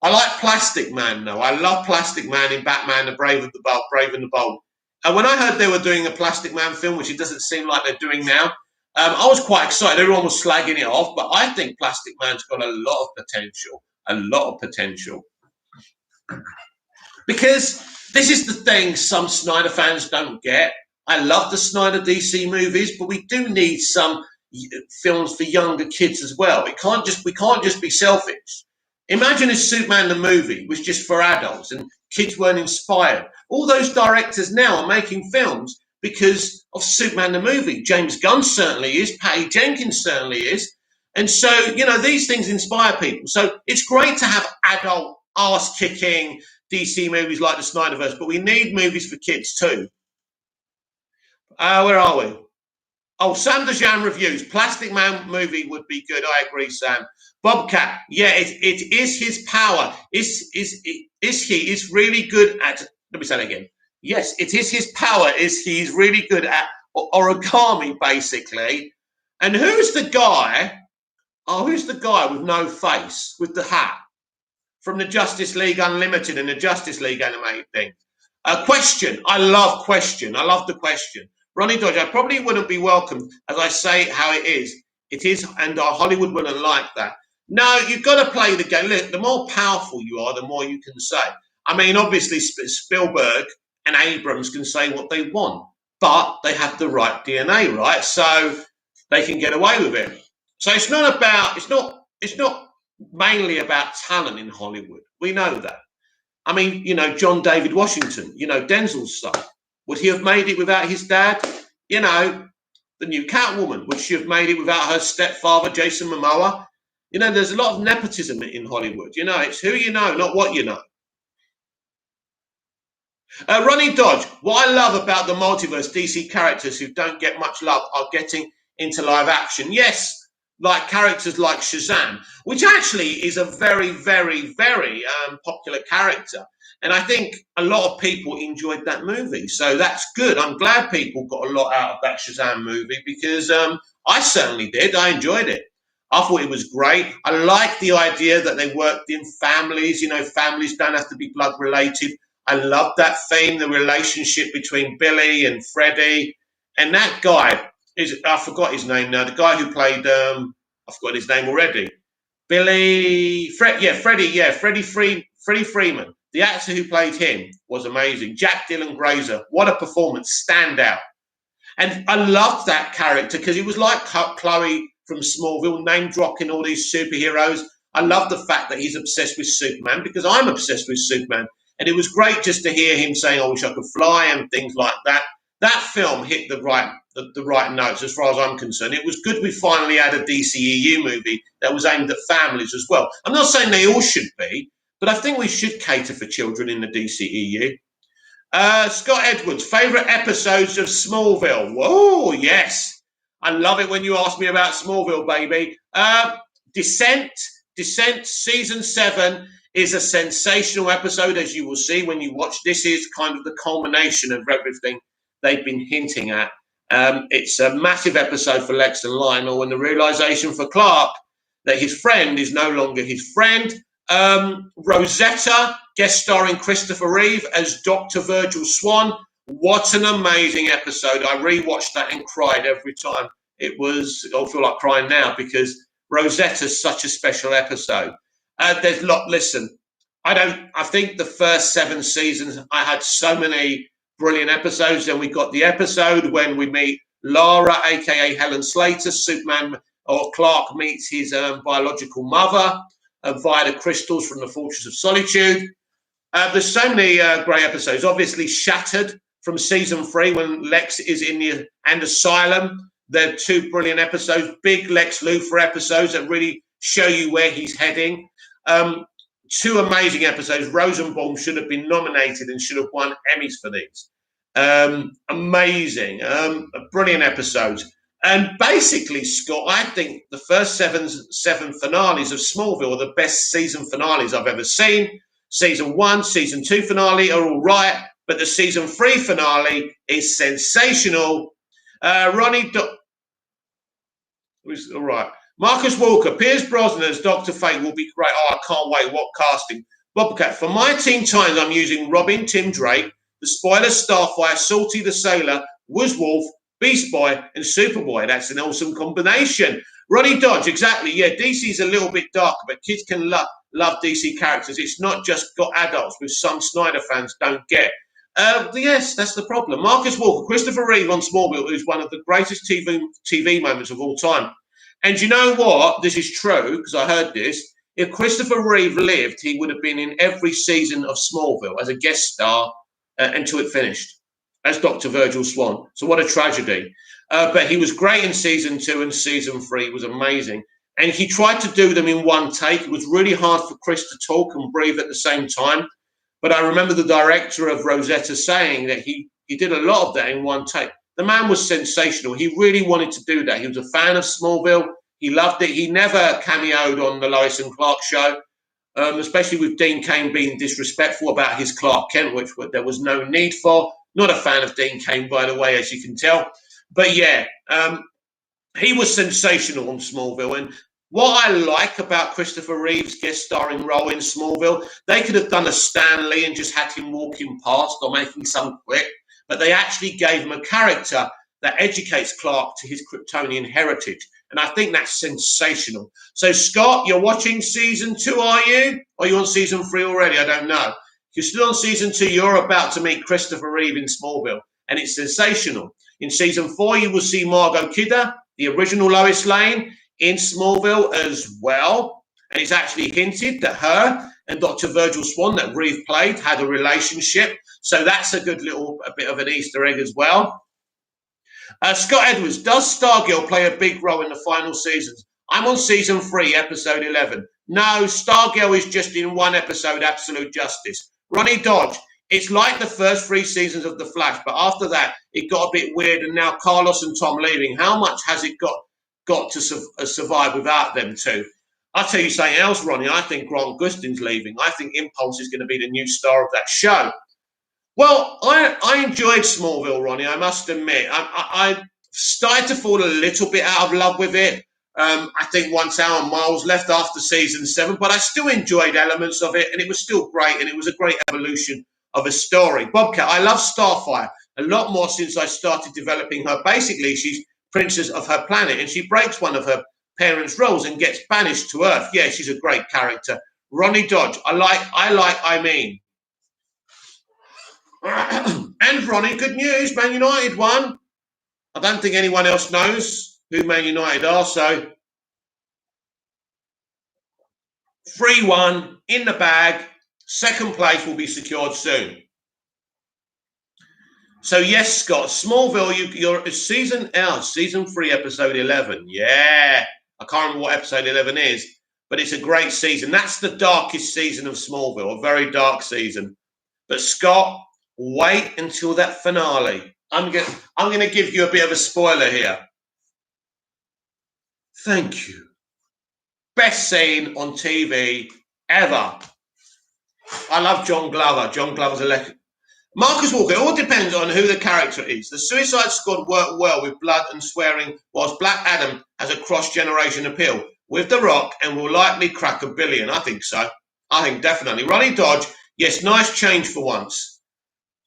I like Plastic Man, though. I love Plastic Man in Batman, the Brave and the Bold. And when I heard they were doing a Plastic Man film, which it doesn't seem like they're doing now, I was quite excited. Everyone was slagging it off, but I think Plastic Man's got a lot of potential. A lot of potential. Because this is the thing some Snyder fans don't get. I love the Snyder DC movies, but we do need some films for younger kids as well. We can't just be selfish. Imagine if Superman the movie was just for adults and kids weren't inspired. All those directors now are making films because of Superman the movie. James Gunn certainly is. Patty Jenkins certainly is. And so, these things inspire people. So it's great to have adult, arse-kicking DC movies like the Snyderverse, but we need movies for kids too. Where are we? Oh, Sam Dejan reviews. Plastic Man movie would be good. I agree, Sam. Bobcat, yeah, it is his power. Is he is really good at, let me say that again. Yes, it is his power. He's really good at origami, basically. And who's the guy? Oh, who's the guy with no face, with the hat? From the Justice League Unlimited and the Justice League animated thing. Question. I love Question. I love the Question. Ronnie Dodge, I probably wouldn't be welcomed as I say how it is. It is, and Hollywood wouldn't like that. No, you've got to play the game. Look, the more powerful you are, the more you can say. I mean, obviously, Spielberg and Abrams can say what they want, but they have the right DNA, right? So they can get away with it. So it's not mainly about talent in Hollywood. We know that. I mean, John David Washington, Denzel's stuff. Would he have made it without his dad? The new Catwoman. Would she have made it without her stepfather, Jason Momoa? There's a lot of nepotism in Hollywood. It's who you know, not what you know. Ronnie Dodge. What I love about the multiverse, DC characters who don't get much love are getting into live action. Yes, like characters like Shazam, which actually is a very, very, very popular character. And I think a lot of people enjoyed that movie. So that's good. I'm glad people got a lot out of that Shazam movie because I certainly did. I enjoyed it. I thought it was great. I like the idea that they worked in families. Families don't have to be blood related. I love that theme, the relationship between Billy and Freddie. And that guy, I forgot his name now. The guy who played, I forgot his name already. Freddie Freeman. The actor who played him was amazing. Jack Dylan Grazer, what a performance, standout. And I loved that character because he was like Chloe from Smallville, name dropping all these superheroes. I love the fact that he's obsessed with Superman because I'm obsessed with Superman. And it was great just to hear him saying, I wish I could fly and things like that. That film hit the right notes as far as I'm concerned. It was good we finally had a DCEU movie that was aimed at families as well. I'm not saying they all should be, but I think we should cater for children in the DCEU. Scott Edwards, favourite episodes of Smallville? Whoa, yes. I love it when you ask me about Smallville, baby. Descent season 7 is a sensational episode, as you will see when you watch. This is kind of the culmination of everything they've been hinting at. It's a massive episode for Lex and Lionel, and the realization for Clark that his friend is no longer his friend. Rosetta, guest starring Christopher Reeve as Dr. Virgil Swan. What an amazing episode. I rewatched that and cried every time. I feel like crying now because Rosetta's such a special episode. Listen, I think the first 7 seasons, I had so many brilliant episodes. Then we got the episode when we meet Lara, aka Helen Slater. Superman or Clark meets his biological mother via the crystals from the Fortress of Solitude. There's so many great episodes. Obviously, Shattered from season 3 when Lex is in the asylum. They're 2 brilliant episodes. Big Lex Luthor episodes that really show you where he's heading. 2 amazing episodes. Rosenbaum should have been nominated and should have won Emmys for these. Amazing. Brilliant episodes. And basically, Scott, I think the first seven finales of Smallville are the best season finales I've ever seen. Season 1, season 2 finale are all right, but the season 3 finale is sensational. Ronnie, all right. Marcus Walker, Piers Brosnan as Dr. Fate will be great. Oh, I can't wait. What casting. Bobcat, for my Teen Titans, I'm using Robin, Tim Drake, the Spoiler, Starfire, Salty the Sailor, Wooswolf, Beast Boy, and Superboy. That's an awesome combination. Ronnie Dodge, exactly. Yeah, DC's a little bit darker, but kids can love DC characters. It's not just got adults, which some Snyder fans don't get. Yes, that's the problem. Marcus Walker, Christopher Reeve on Smallville is one of the greatest TV moments of all time. And you know what? This is true, because I heard this. If Christopher Reeve lived, he would have been in every season of Smallville as a guest star until it finished as Dr. Virgil Swan. So what a tragedy. But he was great in season 2 and season 3. It was amazing. And he tried to do them in one take. It was really hard for Chris to talk and breathe at the same time. But I remember the director of Rosetta saying that he did a lot of that in one take. The man was sensational. He really wanted to do that. He was a fan of Smallville. He loved it. He never cameoed on the Lois and Clark show, especially with Dean Cain being disrespectful about his Clark Kent, which there was no need for. Not a fan of Dean Cain, by the way, as you can tell. But yeah, he was sensational on Smallville. And what I like about Christopher Reeve's guest starring role in Smallville, they could have done a Stan Lee and just had him walking past or making some quip, but they actually gave him a character that educates Clark to his Kryptonian heritage. And I think that's sensational. So, Scott, you're watching season 2, are you? Or are you on season 3 already? I don't know. If you're still on season 2, you're about to meet Christopher Reeve in Smallville, and it's sensational. In season 4, you will see Margot Kidder, the original Lois Lane, in Smallville as well. And it's actually hinted that her and Dr. Virgil Swan, that Reeve played, had a relationship. So that's a bit of an Easter egg as well. Scott Edwards, does Stargirl play a big role in the final seasons? I'm on season 3, episode 11. No, Stargirl is just in one episode, Absolute Justice. Ronnie Dodge, it's like the first 3 seasons of The Flash, but after that, it got a bit weird, and now Carlos and Tom leaving. How much has it got to survive without them two? I'll tell you something else, Ronnie. I think Grant Gustin's leaving. I think Impulse is going to be the new star of that show. Well, I enjoyed Smallville, Ronnie, I must admit. I started to fall a little bit out of love with it. I think once Alan Miles left after season 7, but I still enjoyed elements of it, and it was still great, and it was a great evolution of a story. Bobcat, I love Starfire a lot more since I started developing her. Basically, she's princess of her planet, and she breaks one of her parents' rules and gets banished to Earth. Yeah, she's a great character. Ronnie Dodge. I mean. And Ronnie, good news. Man United won. I don't think anyone else knows who Man United are, so 3-1 in the bag. Second place will be secured soon. So yes, Scott, Smallville, you're season 3, episode 11. Yeah, I can't remember what episode 11 is, but it's a great season. That's the darkest season of Smallville, a very dark season. But Scott, wait until that finale. I'm going to give you a bit of a spoiler here. Thank you. Best scene on TV ever. I love John Glover. John Glover's electric. Marcus Walker, it all depends on who the character is. The Suicide Squad worked well with blood and swearing, whilst Black Adam has a cross-generation appeal with The Rock and will likely crack $1 billion. I think so. I think definitely. Ronnie Dodge, yes, nice change for once.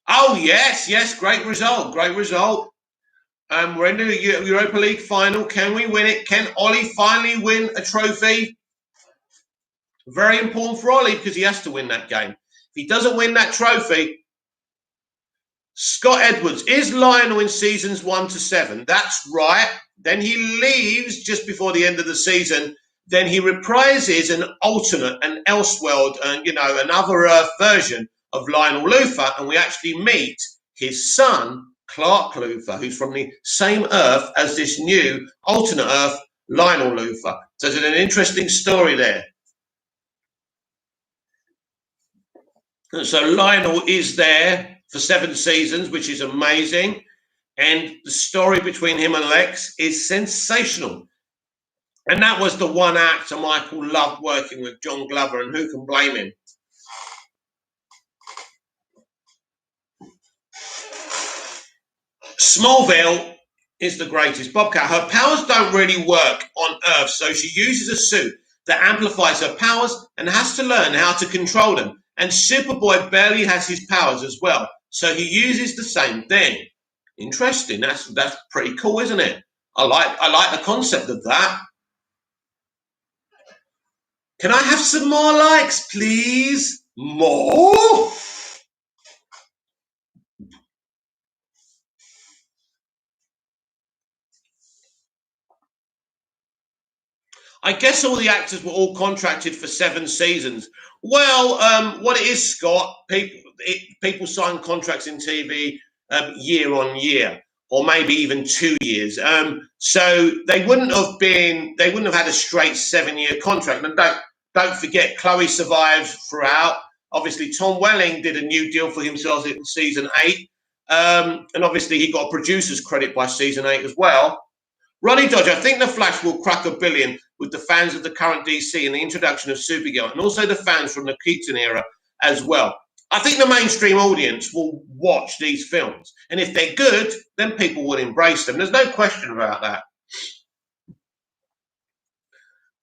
Oh, yes, great result. We're in the Europa League final. Can we win it? Can Ollie finally win a trophy? Very important for Ollie because he has to win that game. If he doesn't win that trophy, Scott Edwards, is Lionel in seasons 1 to 7? That's right. Then he leaves just before the end of the season. Then he reprises an alternate, an Elseworld, and another Earth version of Lionel Luthor, and we actually meet his son, Clark Luthor, who's from the same Earth as this new alternate Earth, Lionel Luthor. So there's an interesting story there. And so Lionel is there for 7 seasons, which is amazing. And the story between him and Lex is sensational. And that was the one actor Michael loved working with, John Glover, and who can blame him? Smallville is the greatest. Bobcat, her powers don't really work on Earth, so she uses a suit that amplifies her powers and has to learn how to control them. And Superboy barely has his powers as well, so he uses the same thing. Interesting. That's pretty cool, isn't it? I like the concept of that. Can I have some more likes, please? More? I guess all the actors were all contracted for 7 seasons. Well, what it is, Scott, people sign contracts in TV year on year, or maybe even 2 years. So they wouldn't have had a straight 7-year contract. And don't forget, Chloe survived throughout. Obviously, Tom Welling did a new deal for himself in season 8. And obviously, he got a producer's credit by season 8 as well. Ronnie Dodge, I think The Flash will crack $1 billion with the fans of the current DC and the introduction of Supergirl, and also the fans from the Keaton era as well. I think the mainstream audience will watch these films, and if they're good, then people will embrace them. There's no question about that.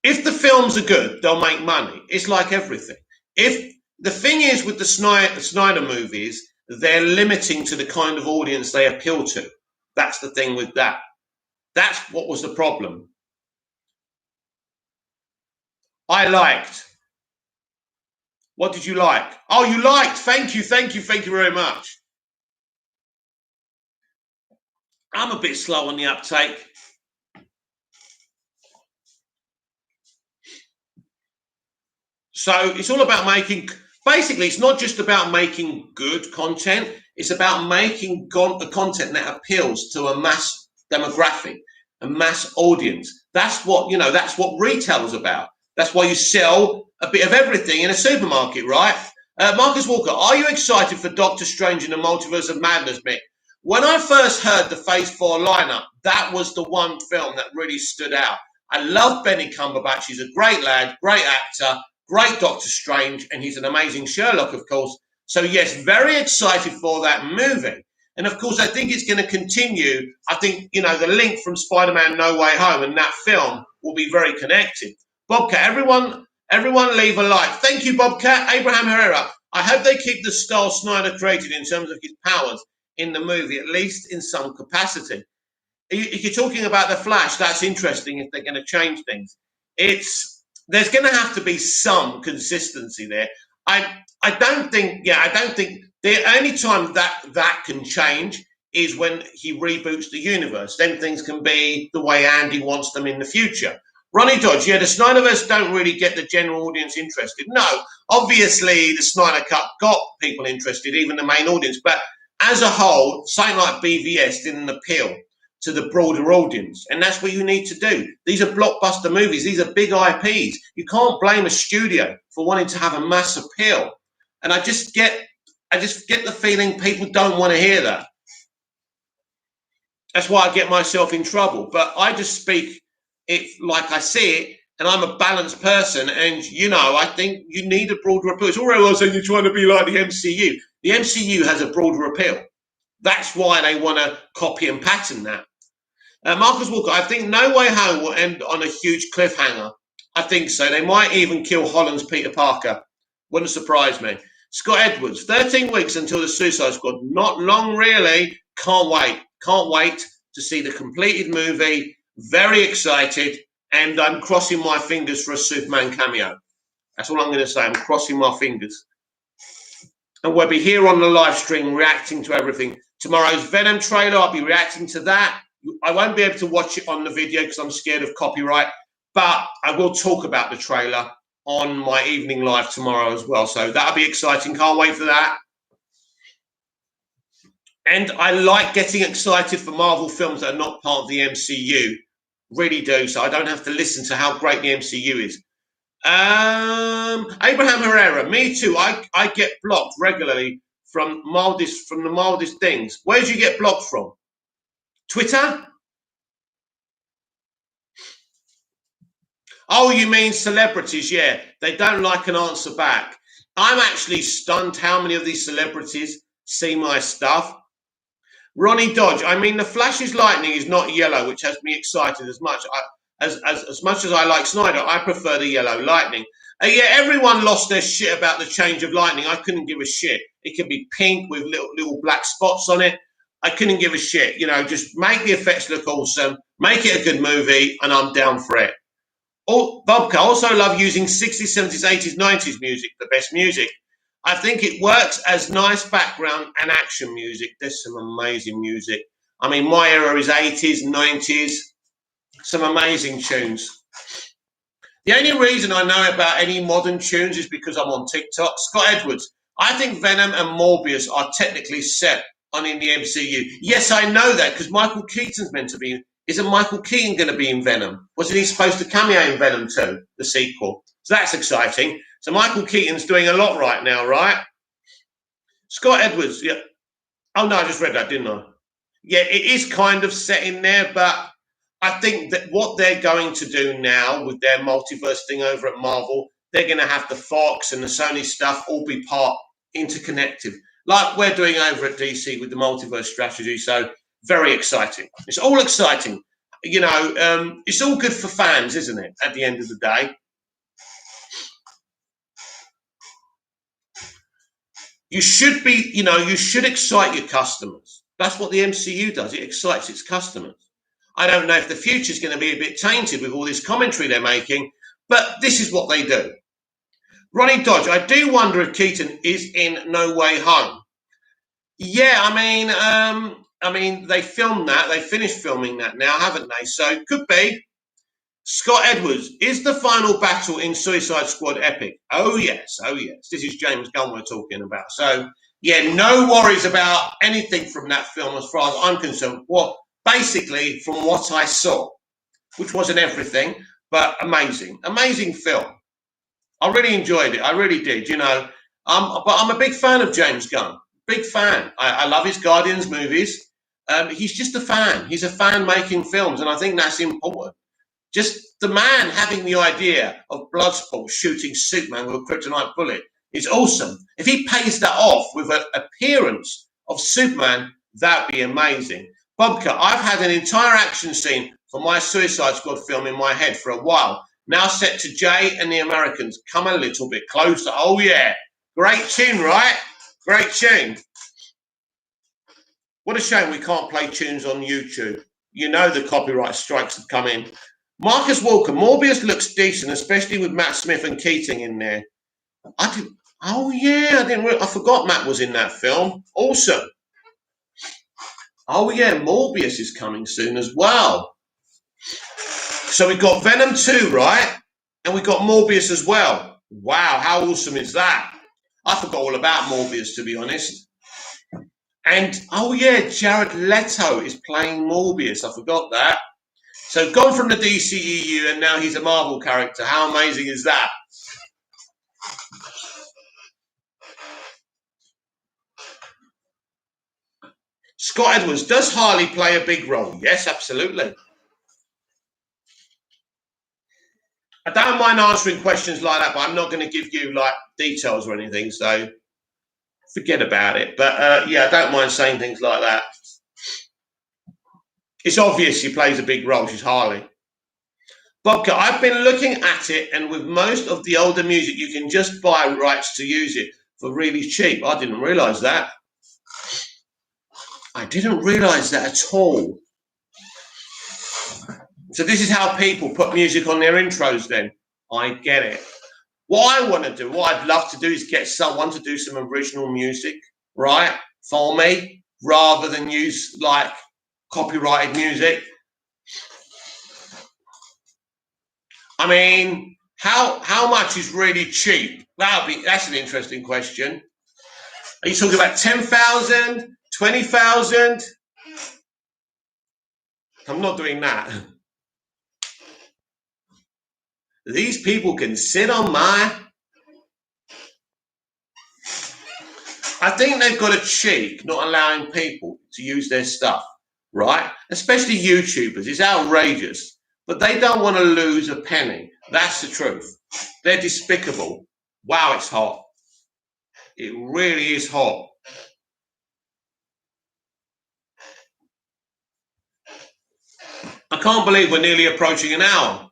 If the films are good, they'll make money. It's like everything. If the thing is with the Snyder movies, they're limiting to the kind of audience they appeal to. That's the thing with that. That's what was the problem. I liked. What did you like? Oh, you liked. Thank you very much. I'm a bit slow on the uptake. So it's all about basically, it's not just about making good content. It's about making the content that appeals to a mass demographic, a mass audience. That's what retail is about. That's why you sell a bit of everything in a supermarket, right? Marcus Walker, are you excited for Doctor Strange in the Multiverse of Madness, Mick? When I first heard the Phase 4 lineup, that was the one film that really stood out. I love Benny Cumberbatch. He's a great lad, great actor, great Doctor Strange, and he's an amazing Sherlock, of course. So, yes, very excited for that movie. And, of course, I think it's going to continue. I think, the link from Spider-Man No Way Home and that film will be very connected. Bobcat, everyone leave a like. Thank you, Bobcat. Abraham Herrera. I hope they keep the style Snyder created in terms of his powers in the movie, at least in some capacity. if you're talking about the Flash, that's interesting. If they're going to change things, there's going to have to be some consistency there. I don't think. Yeah, I don't think the only time that can change is when he reboots the universe. Then things can be the way Andy wants them in the future. Ronnie Dodge, yeah, the Snyderverse don't really get the general audience interested. No, obviously the Snyder Cut got people interested, even the main audience. But as a whole, something like BVS didn't appeal to the broader audience. And that's what you need to do. These are blockbuster movies. These are big IPs. You can't blame a studio for wanting to have a mass appeal. And I just get the feeling people don't want to hear that. That's why I get myself in trouble. But I just speak it like I see it, and I'm a balanced person. And, I think you need a broader appeal. It's all right, well, saying you're trying to be like the MCU. The MCU has a broader appeal. That's why they want to copy and pattern that. Marcus Walker, I think No Way Home will end on a huge cliffhanger. I think so. They might even kill Holland's Peter Parker. Wouldn't surprise me. Scott Edwards, 13 weeks until the Suicide Squad. Not long, really. Can't wait. Can't wait to see the completed movie. Very excited. And I'm crossing my fingers for a Superman cameo. That's all I'm going to say. I'm crossing my fingers. And we'll be here on the live stream reacting to everything. Tomorrow's Venom trailer, I'll be reacting to that. I won't be able to watch it on the video because I'm scared of copyright. But I will talk about the trailer on my evening live tomorrow as well. So that'll be exciting. Can't wait for that. And I like getting excited for Marvel films that are not part of the MCU. Really do. So I don't have to listen to how great the MCU is. Abraham Herrera, me too. I get blocked regularly from the mildest things. Where do you get blocked from? Twitter? Oh, you mean celebrities? Yeah, they don't like an answer back. I'm actually stunned how many of these celebrities see my stuff. Ronnie Dodge, I mean, the Flash's lightning is not yellow, which has me excited as much. As much as I like Snyder, I prefer the yellow lightning. Yeah, everyone lost their shit about the change of lightning. I couldn't give a shit. It could be pink with little black spots on it. I couldn't give a shit. Just make the effects look awesome, make it a good movie, and I'm down for it. Oh, Bobka, I also love using 60s, 70s, 80s, 90s music, the best music. I think it works as nice background and action music. There's some amazing music. I mean, my era is 80s, 90s. Some amazing tunes. The only reason I know about any modern tunes is because I'm on TikTok. Scott Edwards, I think Venom and Morbius are technically set on in the MCU. Yes, I know that because Michael Keaton's meant to be. Isn't Michael Keaton going to be in Venom? Wasn't he supposed to cameo in Venom 2, the sequel? So that's exciting. So Michael Keaton's doing a lot right now, right? Scott Edwards, yeah. Oh, no, I just read that, didn't I? Yeah, it is kind of set in there, but I think that what they're going to do now with their multiverse thing over at Marvel, they're going to have the Fox and the Sony stuff all be part interconnected, like we're doing over at DC with the multiverse strategy. So very exciting. It's all exciting. It's all good for fans, isn't it, at the end of the day? You should be, you should excite your customers. That's what the MCU does. It excites its customers. I don't know if the future is going to be a bit tainted with all this commentary they're making, but this is what they do. Ronnie Dodge, I do wonder if Keaton is in No Way Home. Yeah, I mean, they filmed that. They finished filming that now, haven't they? So could be. Scott Edwards, is the final battle in Suicide Squad epic? Oh, yes. Oh, yes. This is James Gunn we're talking about. So, yeah, no worries about anything from that film as far as I'm concerned. Well, basically, from what I saw, which wasn't everything, but amazing. Amazing film. I really enjoyed it. I really did, but I'm a big fan of James Gunn. Big fan. I love his Guardians movies. He's just a fan. He's a fan making films, and I think that's important. Just the man having the idea of Bloodsport shooting Superman with a kryptonite bullet is awesome. If he pays that off with an appearance of Superman, that'd be amazing. Bobka, I've had an entire action scene for my Suicide Squad film in my head for a while. Now set to Jay and the Americans. Come a little bit closer. Oh, yeah. Great tune, right? Great tune. What a shame we can't play tunes on YouTube. you know the copyright strikes have come in. Marcus Walker, Morbius looks decent, especially with Matt Smith and Keating in there. Oh yeah, I forgot Matt was in that film. Awesome. Oh yeah, Morbius is coming soon as well. So we've got Venom 2, right? And we've got Morbius as well. Wow, how awesome is that? I forgot all about Morbius, to be honest. And, oh yeah, Jared Leto is playing Morbius. I forgot that. So gone from the DCEU and now he's a Marvel character. How amazing is that? Scott Edwards, does Harley play a big role? Yes, absolutely. I don't mind answering questions like that, but I'm not going to give you like details or anything, so forget about it. But yeah, I don't mind saying things like that. It's obvious she plays a big role. She's Harley. Bobcat, I've been looking at it, and with most of the older music, you can just buy rights to use it for really cheap. I didn't realise that. I didn't realise that at all. So this is how people put music on their intros then. I get it. What I want to do, what I'd love to do is get someone to do some original music, right, for me, rather than use like copyrighted music. I mean, how much is really cheap? That's an interesting question. Are you talking about 10,000, 20,000? I'm not doing that. These people can sit on my... I think they've got a cheek not allowing people to use their stuff, right? Especially YouTubers. It's outrageous. But they don't want to lose a penny. That's the truth. They're despicable. Wow, it's hot. It really is hot. I can't believe we're nearly approaching an hour.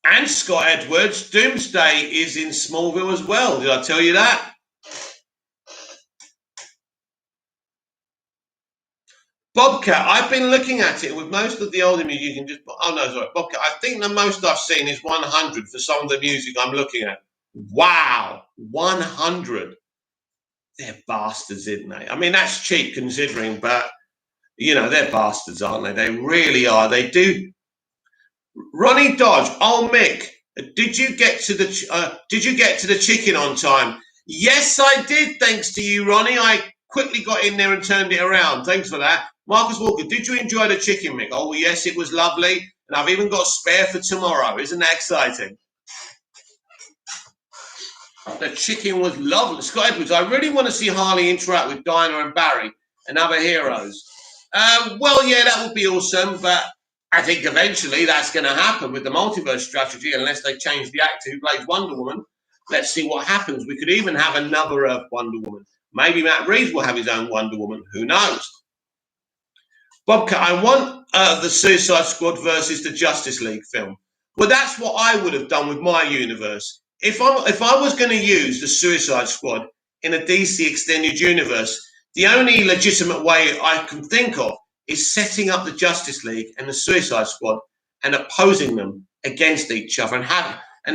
And Scott Edwards, Doomsday is in Smallville as well. Did I tell you that? Bobcat, I've been looking at it with most of the older music. You can just, oh no, sorry, Bobcat. I think the most I've seen is 100 for some of the music I'm looking at. Wow, 100. They're bastards, isn't they? I mean, that's cheap considering, but you know, they're bastards, aren't they? They really are. They do. Ronnie Dodge, oh Mick, did you get to the chicken on time? Yes, I did. Thanks to you, Ronnie. I quickly got in there and turned it around. Thanks for that. Marcus Walker, did you enjoy the chicken, Mick? Oh yes, it was lovely, and I've even got spare for tomorrow. Isn't that exciting? The chicken was lovely. Scott Edwards, I really want to see Harley interact with Dinah and Barry and other heroes. Well, yeah, that would be awesome, but I think eventually that's going to happen with the multiverse strategy, unless they change the actor who plays Wonder Woman. Let's see what happens. We could even have another Wonder Woman. Maybe Matt Reeves will have his own Wonder Woman. Who knows? Bobcat, I want the Suicide Squad versus the Justice League film. Well, that's what I would have done with my universe. If I was going to use the Suicide Squad in a DC extended universe, the only legitimate way I can think of is setting up the Justice League and the Suicide Squad and opposing them against each other and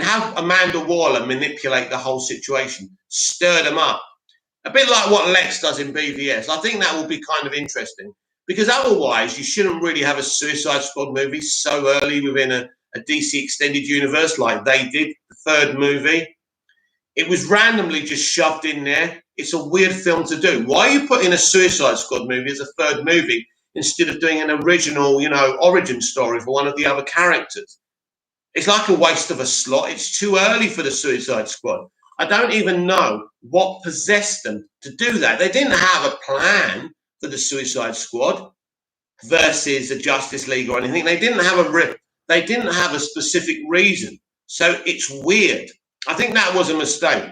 have Amanda Waller manipulate the whole situation, stir them up. A bit like what Lex does in BVS. I think that will be kind of interesting because otherwise you shouldn't really have a Suicide Squad movie so early within a DC extended universe like they did, the third movie. It was randomly just shoved in there. It's a weird film to do. Why are you putting a Suicide Squad movie as a third movie instead of doing an original, origin story for one of the other characters? It's like a waste of a slot. It's too early for the Suicide Squad. I don't even know what possessed them to do that. They didn't have a plan for the Suicide Squad versus the Justice League or anything. They didn't have a specific reason. So it's weird. I think that was a mistake.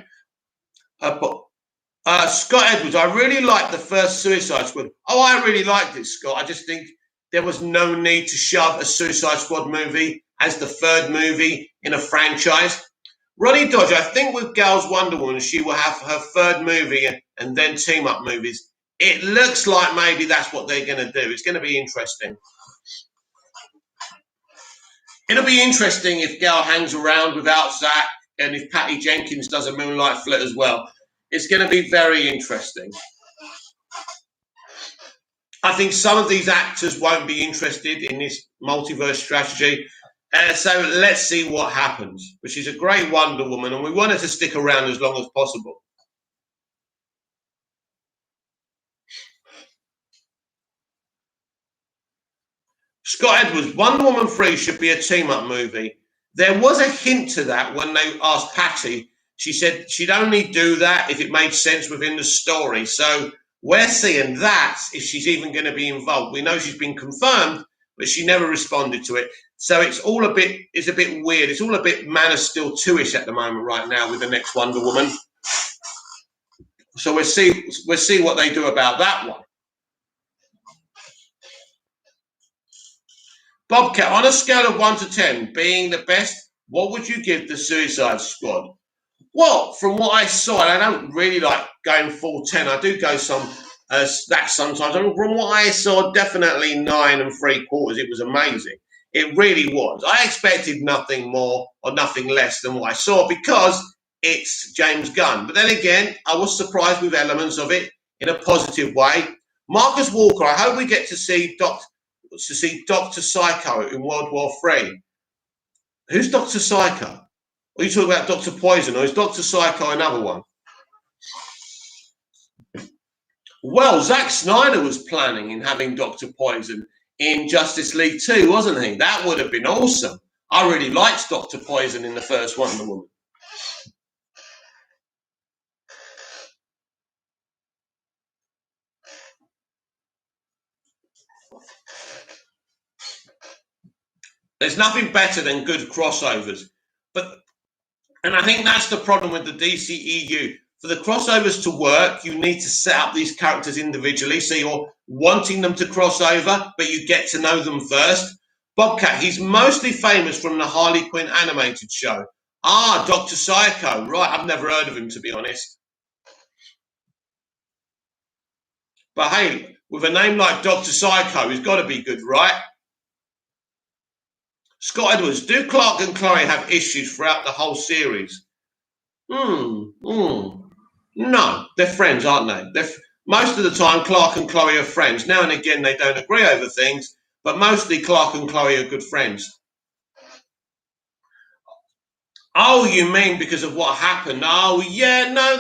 Scott Edwards, I really liked the first Suicide Squad. Oh, I really liked it, Scott. I just think there was no need to shove a Suicide Squad movie as the third movie in a franchise. Ronnie Dodge, I think with Gal's Wonder Woman, she will have her third movie and then team up movies. It looks like maybe that's what they're going to do. It's going to be interesting. It'll be interesting if Gal hangs around without Zach and if Patty Jenkins does a Moonlight Flit as well. It's going to be very interesting. I think some of these actors won't be interested in this multiverse strategy. So let's see what happens. But she's a great Wonder Woman, and we want her to stick around as long as possible. Scott Edwards, Wonder Woman 3 should be a team-up movie. There was a hint to that when they asked Patty. She said she'd only do that if it made sense within the story. So we're seeing that if she's even going to be involved. We know she's been confirmed, but she never responded to it. So it's a bit weird. It's all a bit Man of Steel 2-ish at the moment right now with the next Wonder Woman. So we'll see what they do about that one. Bobcat, on a scale of 1 to 10, being the best, what would you give the Suicide Squad? Well, from what I saw, and I don't really like going full 10. I do go some that sometimes. I mean, from what I saw, definitely 9 3/4. It was amazing. It really was. I expected nothing more or nothing less than what I saw because it's James Gunn. But then again, I was surprised with elements of it in a positive way. Marcus Walker, I hope we get to see Dr. Psycho in World War III. Who's Dr. Psycho? Are you talking about Dr. Poison, or is Dr. Psycho another one? Well, Zack Snyder was planning in having Dr. Poison in Justice League 2, wasn't he? That would have been awesome. I really liked Dr. Poison in the first Wonder Woman. There's nothing better than good crossovers. And I think that's the problem with the DCEU. For the crossovers to work, you need to set up these characters individually. So you're wanting them to cross over, but you get to know them first. Bobcat, he's mostly famous from the Harley Quinn animated show. Ah, Dr. Psycho. Right, I've never heard of him, to be honest. But hey, with a name like Dr. Psycho, he's got to be good, right? Scott Edwards, do Clark and Chloe have issues throughout the whole series? No, they're friends, aren't they? Most of the time, Clark and Chloe are friends. Now and again, they don't agree over things, but mostly Clark and Chloe are good friends. Oh, you mean because of what happened? Oh, yeah, no,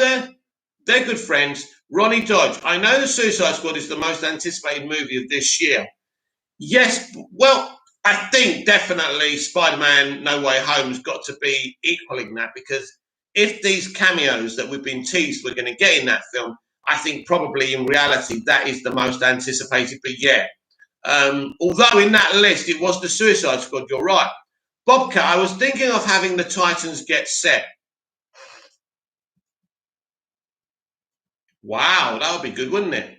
they're good friends. Ronnie Dodge, I know the Suicide Squad is the most anticipated movie of this year. Yes, well, I think definitely Spider-Man No Way Home's got to be equaling that because if these cameos that we've been teased we're going to get in that film, I think probably in reality that is the most anticipated. But yeah, although in that list it was the Suicide Squad, you're right. Bobcat, I was thinking of having the Titans get set. Wow, that would be good, wouldn't it?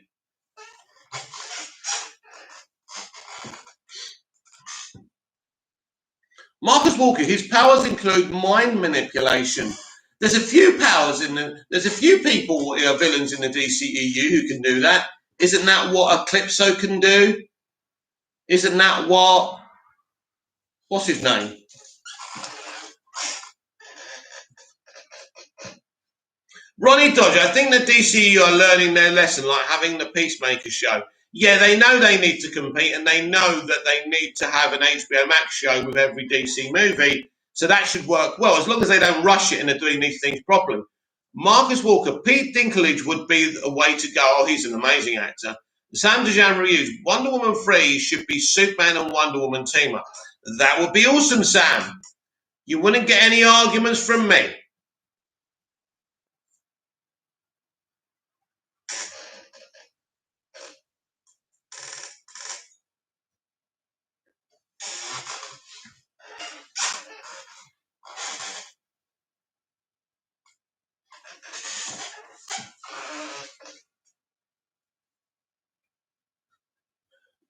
Marcus Walker, his powers include mind manipulation. There's a few powers there's a few people, villains in the DCEU who can do that. Isn't that what Eclipso can do? Isn't that what's his name? Ronnie Dodge, I think the DCEU are learning their lesson, like having the Peacemaker show. Yeah, they know they need to compete and they know that they need to have an HBO Max show with every DC movie. So that should work well, as long as they don't rush it and are doing these things properly. Marcus Walker, Pete Dinklage would be a way to go. Oh, he's an amazing actor. Sam Dejan reviews, Wonder Woman 3 should be Superman and Wonder Woman team up. That would be awesome, Sam. You wouldn't get any arguments from me.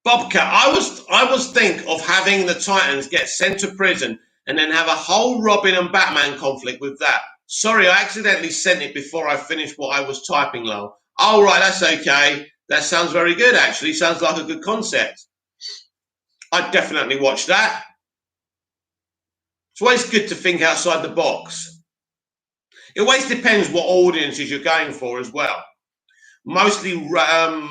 Bobcat, I was think of having the Titans get sent to prison and then have a whole Robin and Batman conflict with that. Sorry, I accidentally sent it before I finished what I was typing, Lowell. Oh, right, that's okay. That sounds very good, actually. Sounds like a good concept. I'd definitely watch that. It's always good to think outside the box. It always depends what audiences you're going for as well. Mostly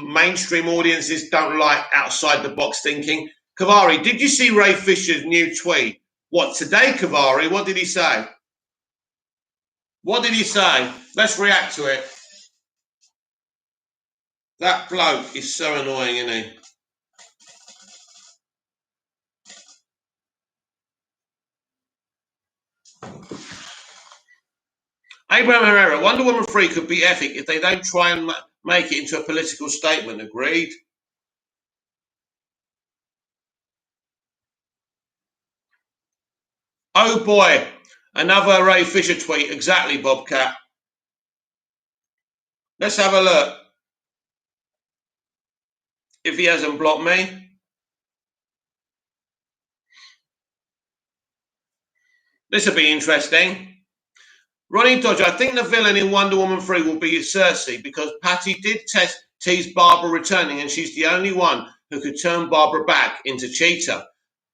mainstream audiences don't like outside the box thinking. Kavari, did you see Ray Fisher's new tweet? What, today, Kavari? What did he say? What did he say? Let's react to it. That bloke is so annoying, isn't he? Abraham Herrera, Wonder Woman 3 could be epic if they don't try and make it into a political statement. Agreed? Oh boy, another Ray Fisher tweet. Exactly, Bobcat. Let's have a look. If he hasn't blocked me. This will be interesting. Ronnie Dodge, I think the villain in Wonder Woman 3 will be Cersei because Patty did tease Barbara returning and she's the only one who could turn Barbara back into Cheetah.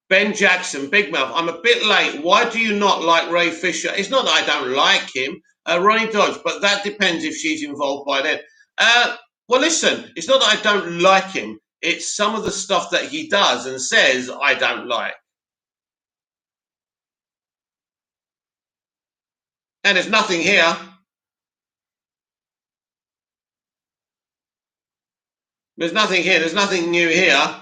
Ben Jackson, Big Mouth, I'm a bit late. Why do you not like Ray Fisher? It's not that I don't like him, Ronnie Dodge, but that depends if she's involved by then. Well, listen, it's not that I don't like him. It's some of the stuff that he does and says I don't like. And there's nothing here. There's nothing here. There's nothing new here.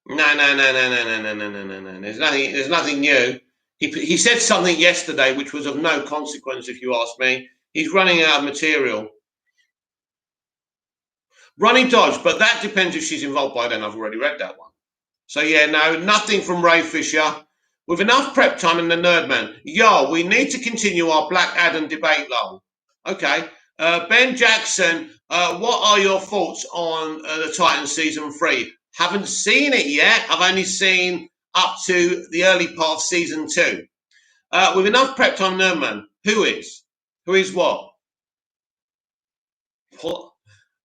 No, no, no, no, no, no, no, no, no, no, no. There's nothing. There's nothing new. He said something yesterday which was of no consequence, if you ask me. He's running out of material. Running Dodge, but that depends if she's involved by then. I've already read that one. So yeah, no, nothing from Ray Fisher. With enough prep time in the Nerdman. Yo, we need to continue our Black Adam debate, Lowell. Okay. Ben Jackson, what are your thoughts on the Titans season 3? Haven't seen it yet. I've only seen up to the early part of season 2. With enough prep time, Nerdman. Who is? Who is what?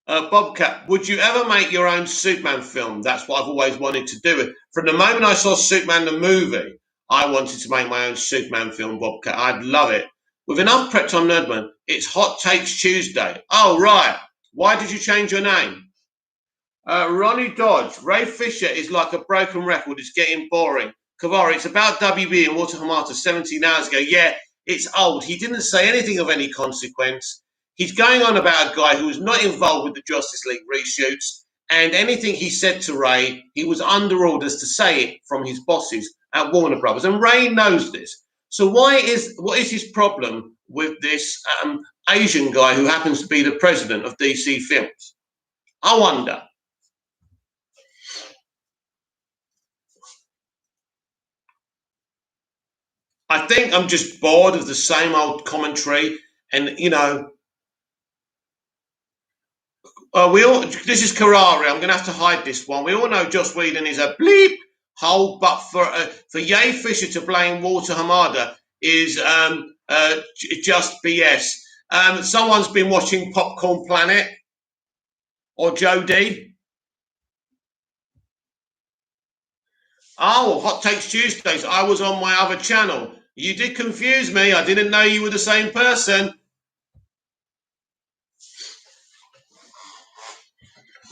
Bobcat, would you ever make your own Superman film? That's what I've always wanted to do. From the moment I saw Superman the movie, I wanted to make my own Superman film, Bobcat. I'd love it. With enough prep time, Nerdman, it's Hot Takes Tuesday. Oh, right. Why did you change your name? Ronnie Dodge, Ray Fisher is like a broken record. It's getting boring. Kavari, it's about WB and Walter Hamada 17 hours ago. Yeah, it's old. He didn't say anything of any consequence. He's going on about a guy who was not involved with the Justice League reshoots, and anything he said to Ray, he was under orders to say it from his bosses at Warner Brothers, and Ray knows this. So what is his problem with this Asian guy who happens to be the president of DC Films? I wonder. I think I'm just bored of the same old commentary, and this is Karari. I'm going to have to hide this one. We all know Joss Whedon is a bleep hole, but for Ye Fisher to blame Walter Hamada is just BS. Someone's been watching Popcorn Planet or Jody. Oh, Hot Takes Tuesdays. I was on my other channel. You did confuse me. I didn't know you were the same person.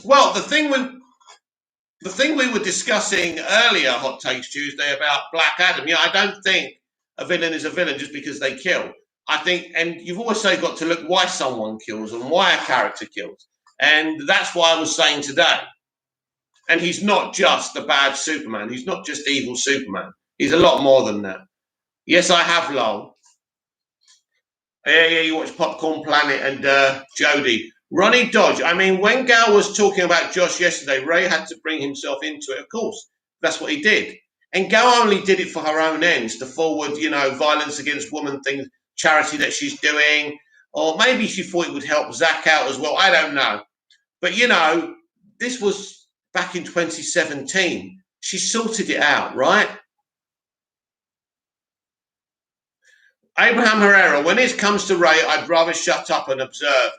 Well, the thing we were discussing earlier, Hot Takes Tuesday, about Black Adam. Yeah, I don't think a villain is a villain just because they kill. I think, and you've also got to look why someone kills and why a character kills, and that's why I was saying today. And he's not just a bad Superman. He's not just evil Superman. He's a lot more than that. Yes, I have, lol. Yeah, you watch Popcorn Planet and Jody. Ronnie Dodge. I mean, when Gal was talking about Josh yesterday, Ray had to bring himself into it. Of course, that's what he did. And Gal only did it for her own ends, to forward, violence against women things, charity that she's doing. Or maybe she thought it would help Zach out as well. I don't know. But, this was back in 2017. She sorted it out, right? Abraham Herrera, when it comes to Ray, I'd rather shut up and observe.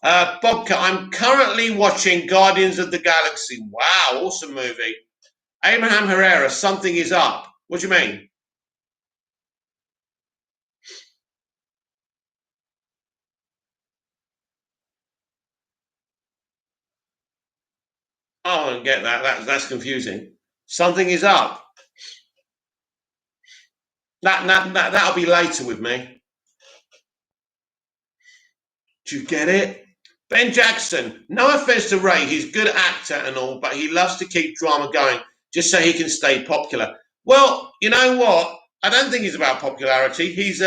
Bobcat, I'm currently watching Guardians of the Galaxy. Wow, awesome movie. Abraham Herrera, something is up. What do you mean? Oh, I don't get that. That's confusing. Something is up. That'll be later with me. Do you get it? Ben Jackson, no offense to Ray, he's a good actor and all, but he loves to keep drama going just so he can stay popular. Well, you know what? I don't think he's about popularity. He's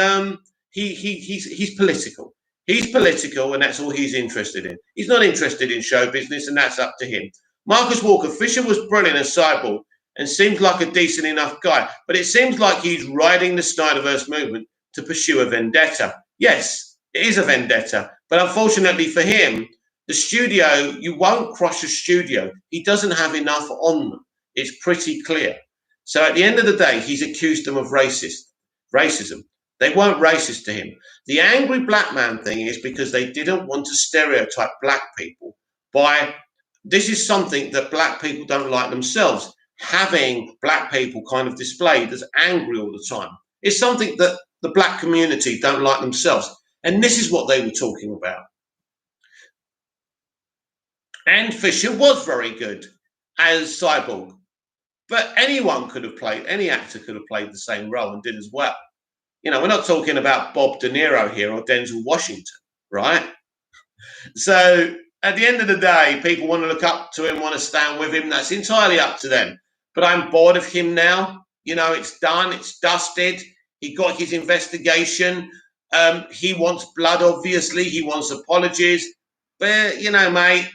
political. He's political, and that's all he's interested in. He's not interested in show business, and that's up to him. Marcus Walker, Fisher was brilliant as Cyborg and seems like a decent enough guy, but it seems like he's riding the Snyderverse movement to pursue a vendetta. Yes, it is a vendetta, but unfortunately for him, the studio, you won't crush a studio. He doesn't have enough on them. It's pretty clear. So at the end of the day, he's accused them of racism. They weren't racist to him. The angry black man thing is because they didn't want to stereotype black people by, this is something that black people don't like themselves, having black people kind of displayed as angry all the time. It's something that the black community don't like themselves. And this is what they were talking about. And Fisher was very good as Cyborg. But anyone could have played, any actor could have played the same role and did as well. You know, we're not talking about Bob De Niro here or Denzel Washington, right? So at the end of the day, people want to look up to him, want to stand with him. That's entirely up to them. But I'm bored of him now. You know, it's done. It's dusted. He got his investigation. He wants blood, obviously. He wants apologies. But, you know, mate,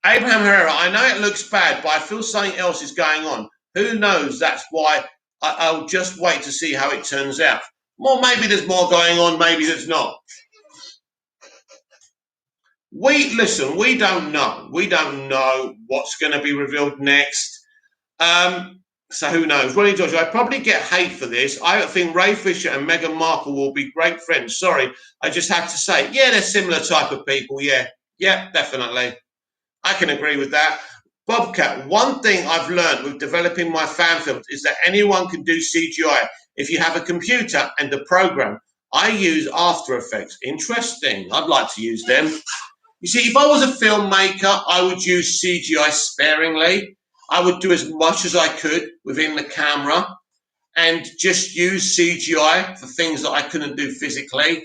Abraham Herrera, I know it looks bad, but I feel something else is going on. Who knows? That's why I'll just wait to see how it turns out. Well, maybe there's more going on. Maybe there's not. Listen, we don't know. We don't know what's going to be revealed next. So who knows? Ronnie George, I probably get hate for this. I think Ray Fisher and Meghan Markle will be great friends. Sorry, I just have to say, yeah, they're similar type of people. Yeah, definitely. I can agree with that. Bobcat, one thing I've learned with developing my fan films is that anyone can do CGI if you have a computer and a program. I use After Effects. Interesting. I'd like to use them. You see, if I was a filmmaker, I would use CGI sparingly. I would do as much as I could within the camera and just use CGI for things that I couldn't do physically.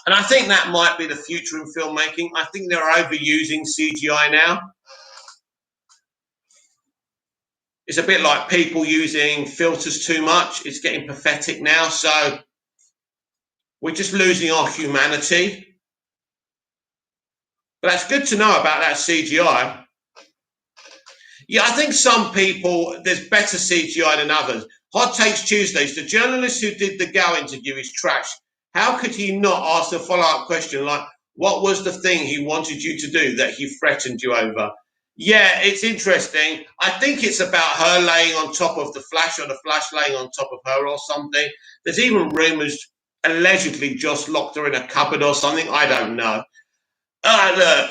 And I think that might be the future in filmmaking. I think they're overusing CGI now. It's a bit like people using filters too much. It's getting pathetic now. So we're just losing our humanity. But that's good to know about that CGI. Yeah, I think some people, there's better CGI than others. Hot Takes Tuesdays, the journalist who did the Gal interview is trash. How could he not ask a follow-up question like, what was the thing he wanted you to do that he threatened you over? Yeah, it's interesting. I think it's about her laying on top of the Flash or the Flash laying on top of her or something. There's even rumors allegedly Joss locked her in a cupboard or something. I don't know. Look,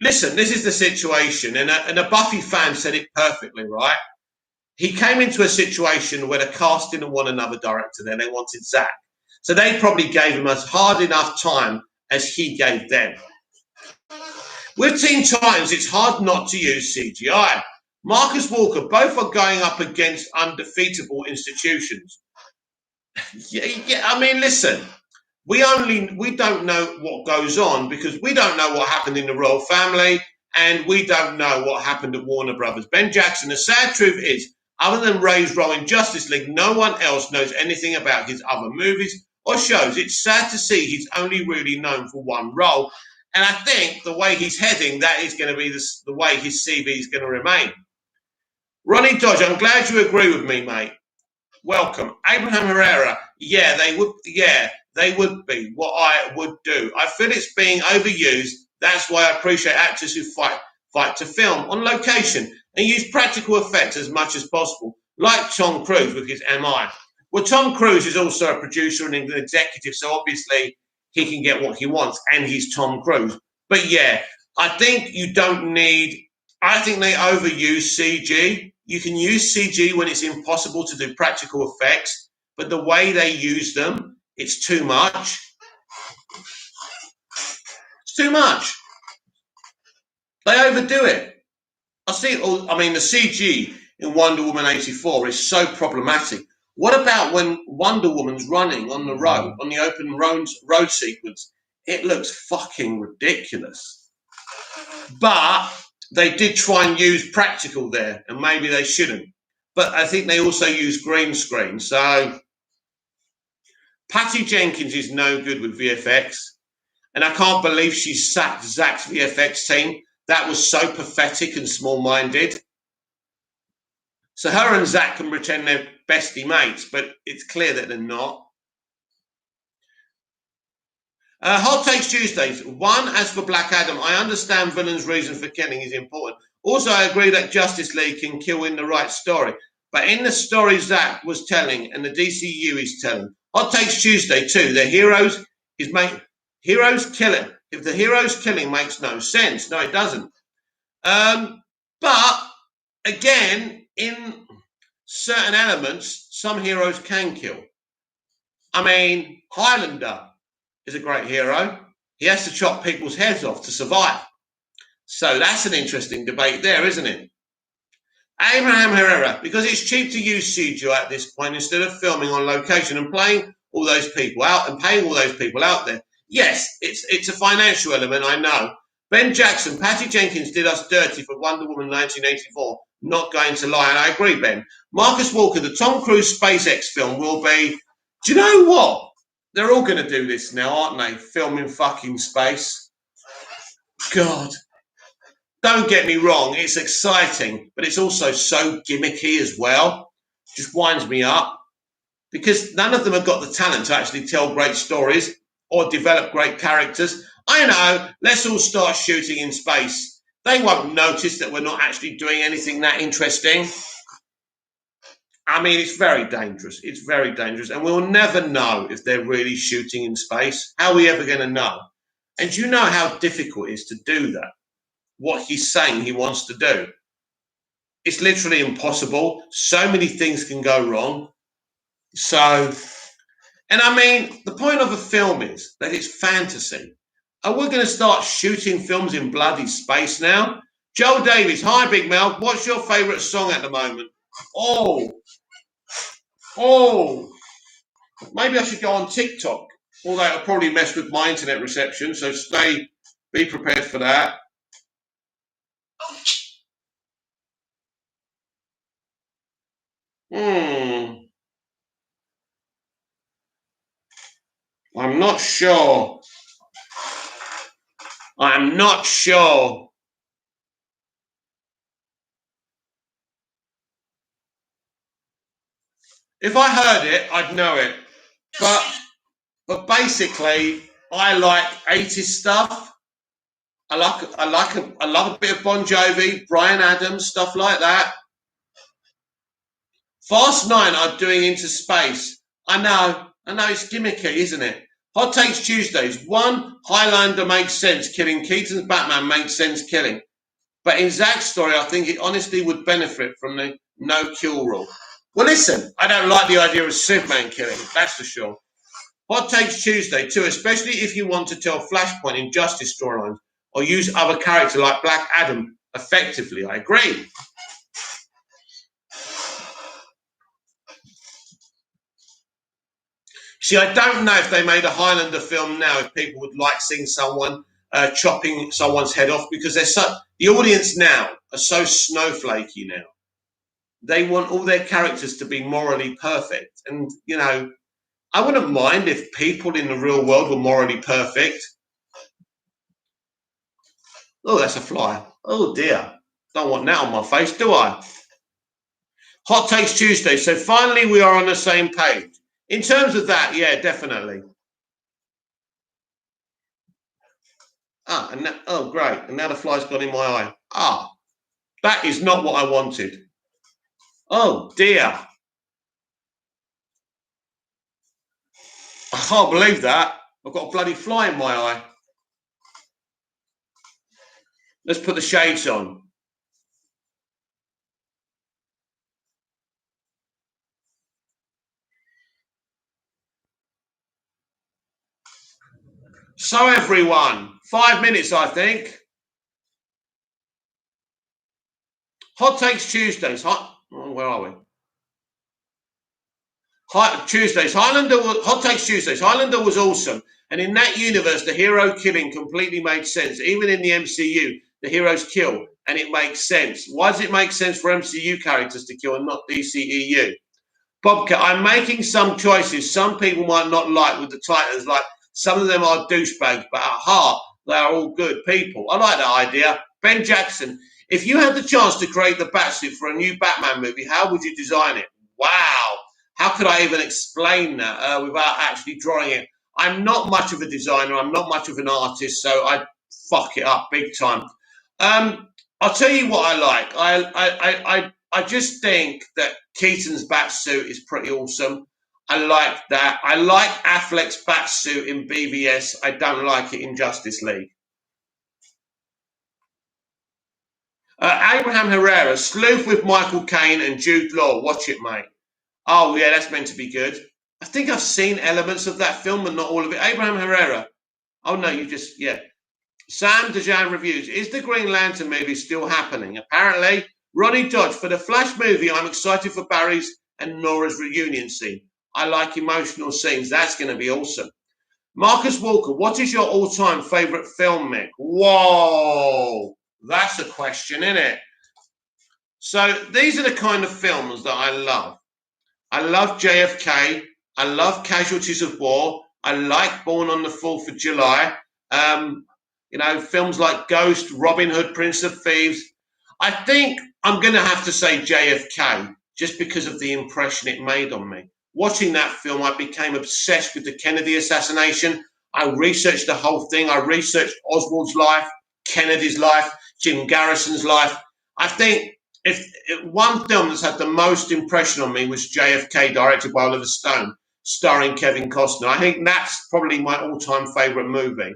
listen, this is the situation. And a Buffy fan said it perfectly, right? He came into a situation where the cast didn't want another director then. They wanted Zach. So they probably gave him as hard enough time as he gave them. With Teen Titans, it's hard not to use CGI. Marcus Walker, both are going up against undefeatable institutions. Yeah, I mean, listen, we don't know what goes on because we don't know what happened in the royal family and we don't know what happened at Warner Brothers. Ben Jackson, the sad truth is, other than Ray's role in Justice League, no one else knows anything about his other movies or shows. It's sad to see he's only really known for one role. And I think the way he's heading, that is going to be the way his CV is going to remain. Ronnie Dodge, I'm glad you agree with me, mate. Welcome. Abraham Herrera, yeah, they would be what I would do. I feel it's being overused. That's why I appreciate actors who fight fight to film on location and use practical effects as much as possible, like Tom Cruise with his MI. Well, Tom Cruise is also a producer and an executive, so obviously he can get what he wants, and he's Tom Cruise. But yeah, I think you don't need, I think they overuse CG. You can use CG when it's impossible to do practical effects, but the way they use them, it's too much. It's too much. They overdo it. I mean, the CG in Wonder Woman 84 is so problematic. What about when Wonder Woman's running on the road, on the open road sequence? It looks fucking ridiculous. But they did try and use practical there, and maybe they shouldn't. But I think they also use green screen. So Patty Jenkins is no good with VFX, and I can't believe she sacked Zach's VFX team. That was so pathetic and small-minded. So her and Zach can pretend they're bestie mates, but it's clear that they're not. Hot Takes Tuesdays. One, as for Black Adam, I understand villains' reason for killing is important. Also, I agree that Justice League can kill in the right story. But in the story Zach was telling and the DCU is telling, Hot Takes Tuesday too, the heroes killing. If the hero's killing makes no sense. No, it doesn't. But again, in certain elements, some heroes can kill. I mean, Highlander is a great hero. He has to chop people's heads off to survive. So that's an interesting debate there, isn't it? Abraham Herrera, because it's cheap to use CGI at this point instead of filming on location and playing all those people out and paying all those people out there. Yes, it's a financial element, I know. Ben Jackson, Patty Jenkins did us dirty for Wonder Woman 1984. Not going to lie, and I agree, Ben. Marcus Walker, the Tom Cruise SpaceX film will be, do you know what? They're all going to do this now, aren't they? Filming fucking space. God. Don't get me wrong, it's exciting, but it's also so gimmicky as well. Just winds me up. Because none of them have got the talent to actually tell great stories or develop great characters. I know, let's all start shooting in space. They won't notice that we're not actually doing anything that interesting. I mean, it's very dangerous. It's very dangerous. And we'll never know if they're really shooting in space. How are we ever going to know? And do you know how difficult it is to do that? What he's saying he wants to do. It's literally impossible. So many things can go wrong. So, and I mean, the point of a film is that it's fantasy. Are we going to start shooting films in bloody space now? Joel Davies, hi Big Mel, what's your favourite song at the moment? Oh, maybe I should go on TikTok, although it'll probably mess with my internet reception, so be prepared for that. I'm not sure. I'm not sure. If I heard it, I'd know it. But basically, I like 80s stuff. I love a bit of Bon Jovi, Bryan Adams, stuff like that. Fast 9 are doing into space. I know it's gimmicky, isn't it? Hot Takes Tuesdays. One, Highlander makes sense killing. Keaton's Batman makes sense killing. But in Zach's story, I think it honestly would benefit from the no-kill rule. Well, listen, I don't like the idea of Superman killing, that's for sure. Hot Takes Tuesday, too, especially if you want to tell Flashpoint in Justice storylines or use other characters like Black Adam effectively. I agree. See, I don't know if they made a Highlander film now, if people would like seeing someone chopping someone's head off, because the audience now are so snowflakey now. They want all their characters to be morally perfect. And, you know, I wouldn't mind if people in the real world were morally perfect. Oh, that's a fly. Oh, dear. Don't want that on my face, do I? Hot Takes Tuesday. So finally we are on the same page. In terms of that, yeah, definitely. Ah, and now, oh, great. And now the fly's gone in my eye. Ah, that is not what I wanted. Oh, dear. I can't believe that. I've got a bloody fly in my eye. Let's put the shades on. So, everyone, 5 minutes, I think. Hot Takes Tuesdays. Where are we? Tuesdays. Hot Takes Tuesdays. Highlander was awesome. And in that universe, the hero killing completely made sense. Even in the MCU, the heroes kill, and it makes sense. Why does it make sense for MCU characters to kill and not DCEU? Bobcat, I'm making some choices some people might not like with the Titans. Like some of them are douchebags, but at heart, they are all good people. I like that idea. Ben Jackson, if you had the chance to create the Batsuit for a new Batman movie, how would you design it? Wow. How could I even explain that without actually drawing it? I'm not much of a designer. I'm not much of an artist, so I fuck it up big time. I'll tell you what I like. I just think that Keaton's bat suit is pretty awesome. I like that. I like Affleck's bat suit in BVS. I don't like it in Justice League. Abraham Herrera, Sleuth with Michael Caine and Jude Law. Watch it, mate. Oh, yeah, that's meant to be good. I think I've seen elements of that film, but not all of it. Abraham Herrera. Oh, no, yeah. Sam Dejan reviews. Is the Green Lantern movie still happening? Apparently. Ronnie Dodge. For the Flash movie, I'm excited for Barry's and Nora's reunion scene. I like emotional scenes. That's going to be awesome. Marcus Walker. What is your all-time favourite film, Mick? Whoa. That's a question, isn't it? So these are the kind of films that I love. I love JFK. I love Casualties of War. I like Born on the 4th of July. Films like Ghost, Robin Hood, Prince of Thieves. I think I'm going to have to say JFK just because of the impression it made on me. Watching that film, I became obsessed with the Kennedy assassination. I researched the whole thing. I researched Oswald's life, Kennedy's life, Jim Garrison's life. I think if one film that's had the most impression on me was JFK, directed by Oliver Stone, starring Kevin Costner. I think that's probably my all-time favourite movie.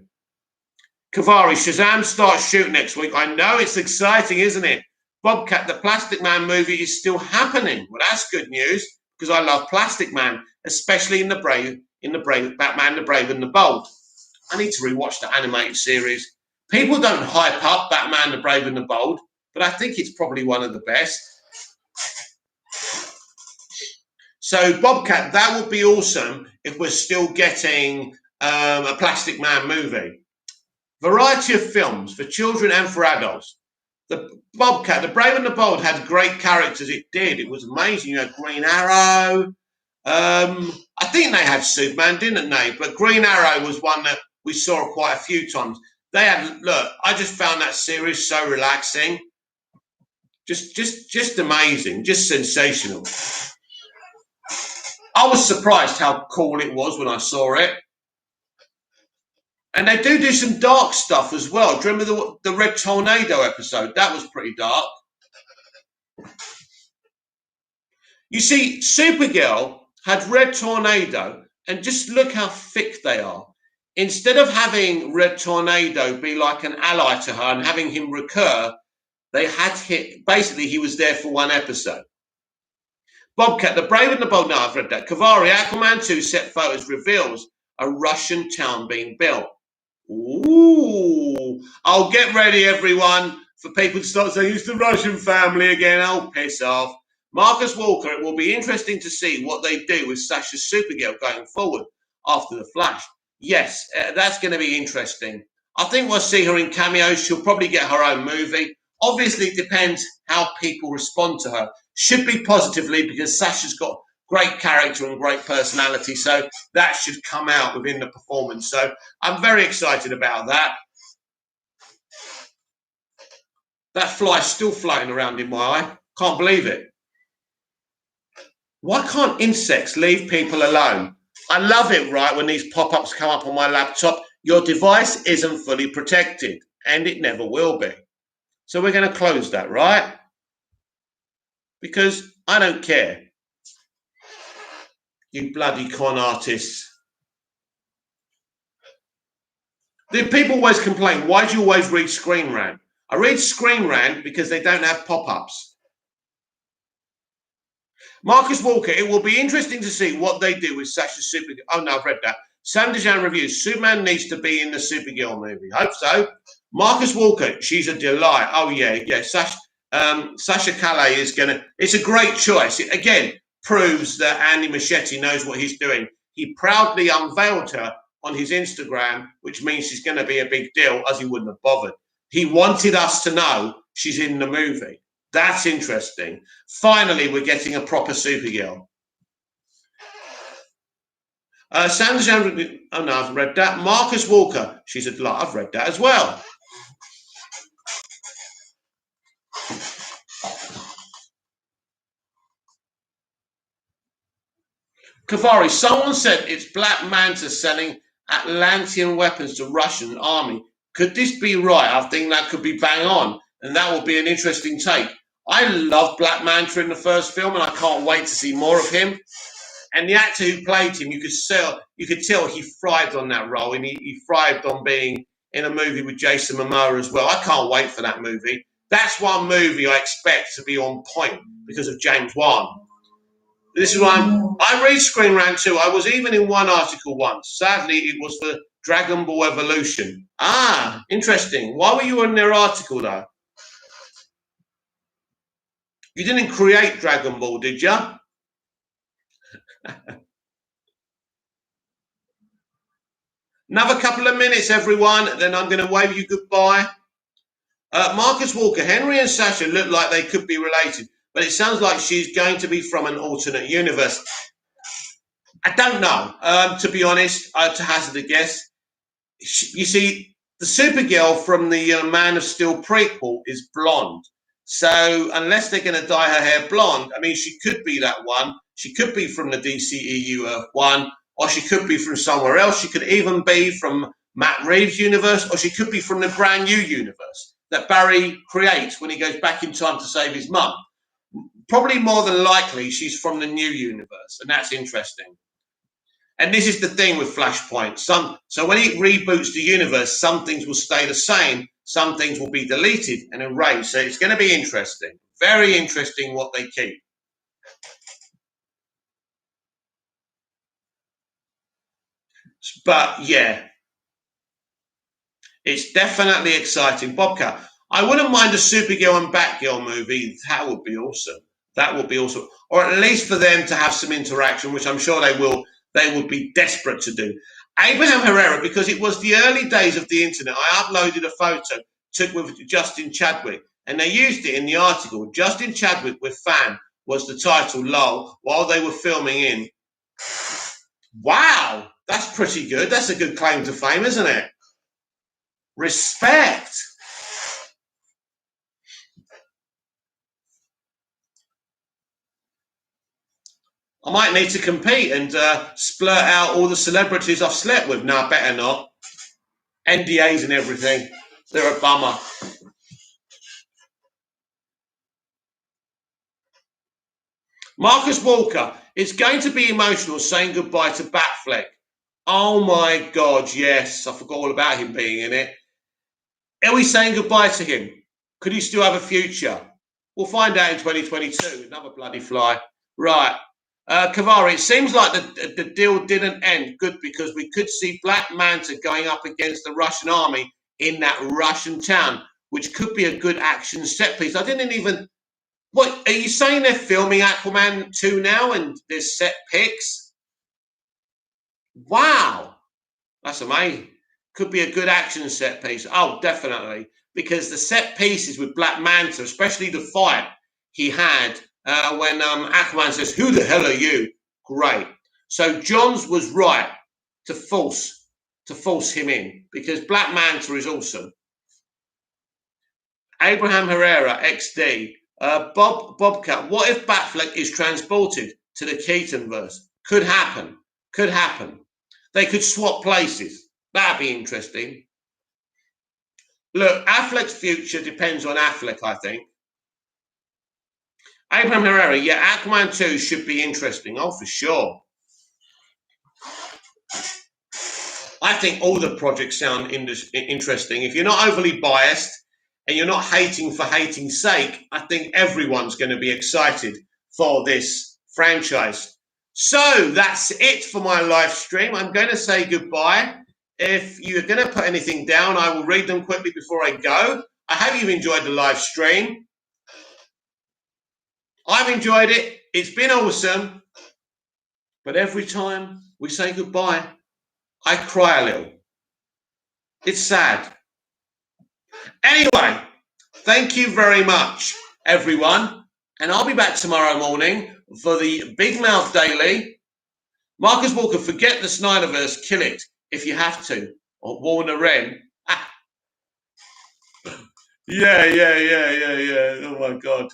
Kavari, Shazam starts shoot next week. I know, it's exciting, isn't it? Bobcat, the Plastic Man movie is still happening. Well, that's good news because I love Plastic Man, especially in the Brave, Batman, the Brave and the Bold. I need to rewatch the animated series. People don't hype up Batman, the Brave and the Bold, but I think it's probably one of the best. So, Bobcat, that would be awesome if we're still getting a Plastic Man movie. Variety of films for children and for adults. The Bobcat, the Brave and the Bold had great characters. It did. It was amazing. You had Green Arrow. I think they had Superman, didn't they? But Green Arrow was one that we saw quite a few times. I just found that series so relaxing. Just amazing. Just sensational. I was surprised how cool it was when I saw it. And they do some dark stuff as well. Do you remember the Red Tornado episode? That was pretty dark. You see, Supergirl had Red Tornado, and just look how thick they are. Instead of having Red Tornado be like an ally to her and having him recur, they had basically he was there for one episode. Bobcat, the Brave and the Bold. No, I've read that. Kavari, Aquaman 2 set photos reveals a Russian town being built. Ooh, I'll get ready, everyone, for people to start saying it's the Russian family again. Oh, piss off. Marcus Walker, it will be interesting to see what they do with Sasha's Supergirl going forward after the Flash. Yes, that's going to be interesting. I think we'll see her in cameos. She'll probably get her own movie. Obviously, it depends how people respond to her. Should be positively because Sasha's got great character and great personality, so that should come out within the performance. So I'm very excited about that. That fly's still floating around in my eye. Can't believe it. Why can't insects leave people alone? I love it, right, when these pop-ups come up on my laptop. Your device isn't fully protected, and it never will be. So we're going to close that, right? Because I don't care. You bloody con artists. The people always complain, why do you always read Screen Rant? I read Screen Rant because they don't have pop-ups. Marcus Walker, it will be interesting to see what they do with Sasha's Supergirl. Oh, no, I've read that. Sam Dejan reviews, Superman needs to be in the Supergirl movie. Hope so. Marcus Walker, she's a delight. Oh, yeah. Sasha Calais is going to... It's a great choice. It, again, proves that Andy Muschietti knows what he's doing. He proudly unveiled her on his Instagram, which means she's going to be a big deal, as he wouldn't have bothered. He wanted us to know she's in the movie. That's interesting. Finally, we're getting a proper Supergirl. Sandra, oh no, I've read that. Marcus Walker, she's a delight. I've read that as well. Kavari, someone said it's Black Manta selling Atlantean weapons to Russian army. Could this be right? I think that could be bang on, and that will be an interesting take. I love Black Manta in the first film, and I can't wait to see more of him. And the actor who played him, you could tell he thrived on that role, and he thrived on being in a movie with Jason Momoa as well. I can't wait for that movie. That's one movie I expect to be on point because of James Wan. This is why I read Screen Rant too. I was even in one article once. Sadly, it was for Dragon Ball Evolution. Ah, interesting. Why were you in their article though? You didn't create Dragon Ball, did you? Another couple of minutes, everyone. Then I'm going to wave you goodbye. Marcus Walker, Henry and Sasha look like they could be related, but it sounds like she's going to be from an alternate universe. I don't know, to be honest, to hazard a guess. You see, the Supergirl from the Man of Steel prequel is blonde. So unless they're going to dye her hair blonde, I mean, she could be that one. She could be from the DCEU Earth 1, or she could be from somewhere else. She could even be from Matt Reeves' universe, or she could be from the brand new universe that Barry creates when he goes back in time to save his mum. Probably more than likely, she's from the new universe, and that's interesting. And this is the thing with Flashpoint. So when it reboots the universe, some things will stay the same, some things will be deleted and erased. So it's going to be interesting. Very interesting what they keep. But yeah, it's definitely exciting. Bobcat, I wouldn't mind a Supergirl and Batgirl movie. That would be awesome. That would be awesome. Or at least for them to have some interaction, which I'm sure they will. They would be desperate to do. Abraham Herrera, because it was the early days of the internet, I uploaded a photo, took with Justin Chadwick, and they used it in the article. Justin Chadwick with fan was the title, lol, while they were filming in. Wow, that's pretty good. That's a good claim to fame, isn't it? Respect. I might need to compete and splurt out all the celebrities I've slept with. No, better not. NDAs and everything. They're a bummer. Marcus Walker, it's going to be emotional saying goodbye to Batfleck. Oh my God, yes. I forgot all about him being in it. Are we saying goodbye to him? Could he still have a future? We'll find out in 2022. Another bloody fly. Right. Kavari, it seems like the deal didn't end good because we could see Black Manta going up against the Russian army in that Russian town, which could be a good action set piece. I didn't even... What, are you saying they're filming Aquaman 2 now and there's set pics? Wow. That's amazing. Could be a good action set piece. Oh, definitely. Because the set pieces with Black Manta, especially the fight he had when Aquaman says, "Who the hell are you?" Great. So Johns was right to force him in because Black Manta is awesome. Abraham Herrera, XD. Bobcat, what if Batfleck is transported to the Keaton verse? Could happen. Could happen. They could swap places. That'd be interesting. Look, Affleck's future depends on Affleck, I think. Abraham Herrera, yeah, Aquaman 2 should be interesting. Oh, for sure. I think all the projects sound interesting. If you're not overly biased and you're not hating for hating's sake, I think everyone's going to be excited for this franchise. So that's it for my live stream. I'm going to say goodbye. If you're going to put anything down, I will read them quickly before I go. I hope you've enjoyed the live stream. I've enjoyed it. It's been awesome. But every time we say goodbye, I cry a little. It's sad. Anyway, thank you very much, everyone. And I'll be back tomorrow morning for the Big Mouth Daily. Marcus Walker, forget the Snyderverse. Kill it if you have to. Or Warner Wren. Ah. Yeah. Oh, my God.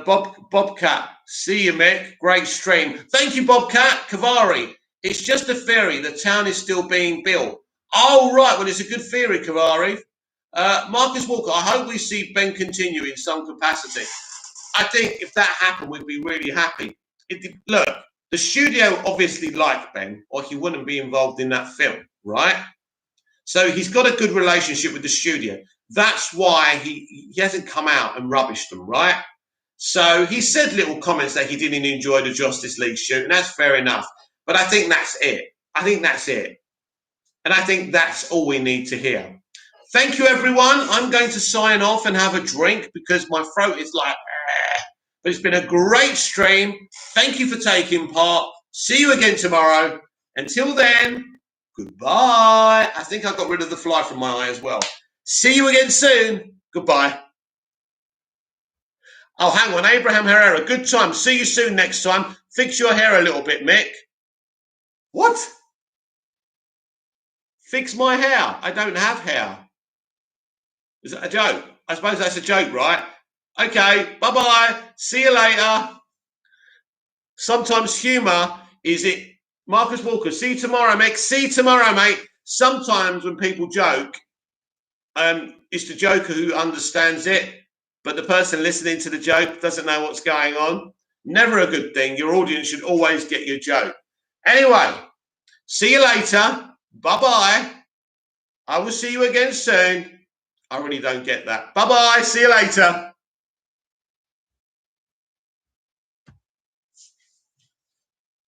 Bobcat, see you, Mick. Great stream. Thank you, Bobcat. Kavari, it's just a theory. The town is still being built. Oh, right. Well, it's a good theory, Kavari. Marcus Walker, I hope we see Ben continue in some capacity. I think if that happened, we'd be really happy. Look, the studio obviously liked Ben, or he wouldn't be involved in that film, right? So he's got a good relationship with the studio. That's why he hasn't come out and rubbished them, right? So he said little comments that he didn't enjoy the Justice League shoot, and that's fair enough. But I think that's it. And I think that's all we need to hear. Thank you, everyone. I'm going to sign off and have a drink because my throat is like, but it's been a great stream. Thank you for taking part. See you again tomorrow. Until then, goodbye. I think I got rid of the fly from my eye as well. See you again soon. Goodbye. Oh, hang on. Abraham Herrera, good time. See you soon next time. Fix your hair a little bit, Mick. What? Fix my hair? I don't have hair. Is that a joke? I suppose that's a joke, right? Okay, bye-bye. See you later. Sometimes humour is it. Marcus Walker, see you tomorrow, Mick. See you tomorrow, mate. Sometimes when people joke, it's the joker who understands it, but the person listening to the joke doesn't know what's going on. Never a good thing. Your audience should always get your joke. Anyway, see you later. Bye-bye. I will see you again soon. I really don't get that. Bye-bye. See you later.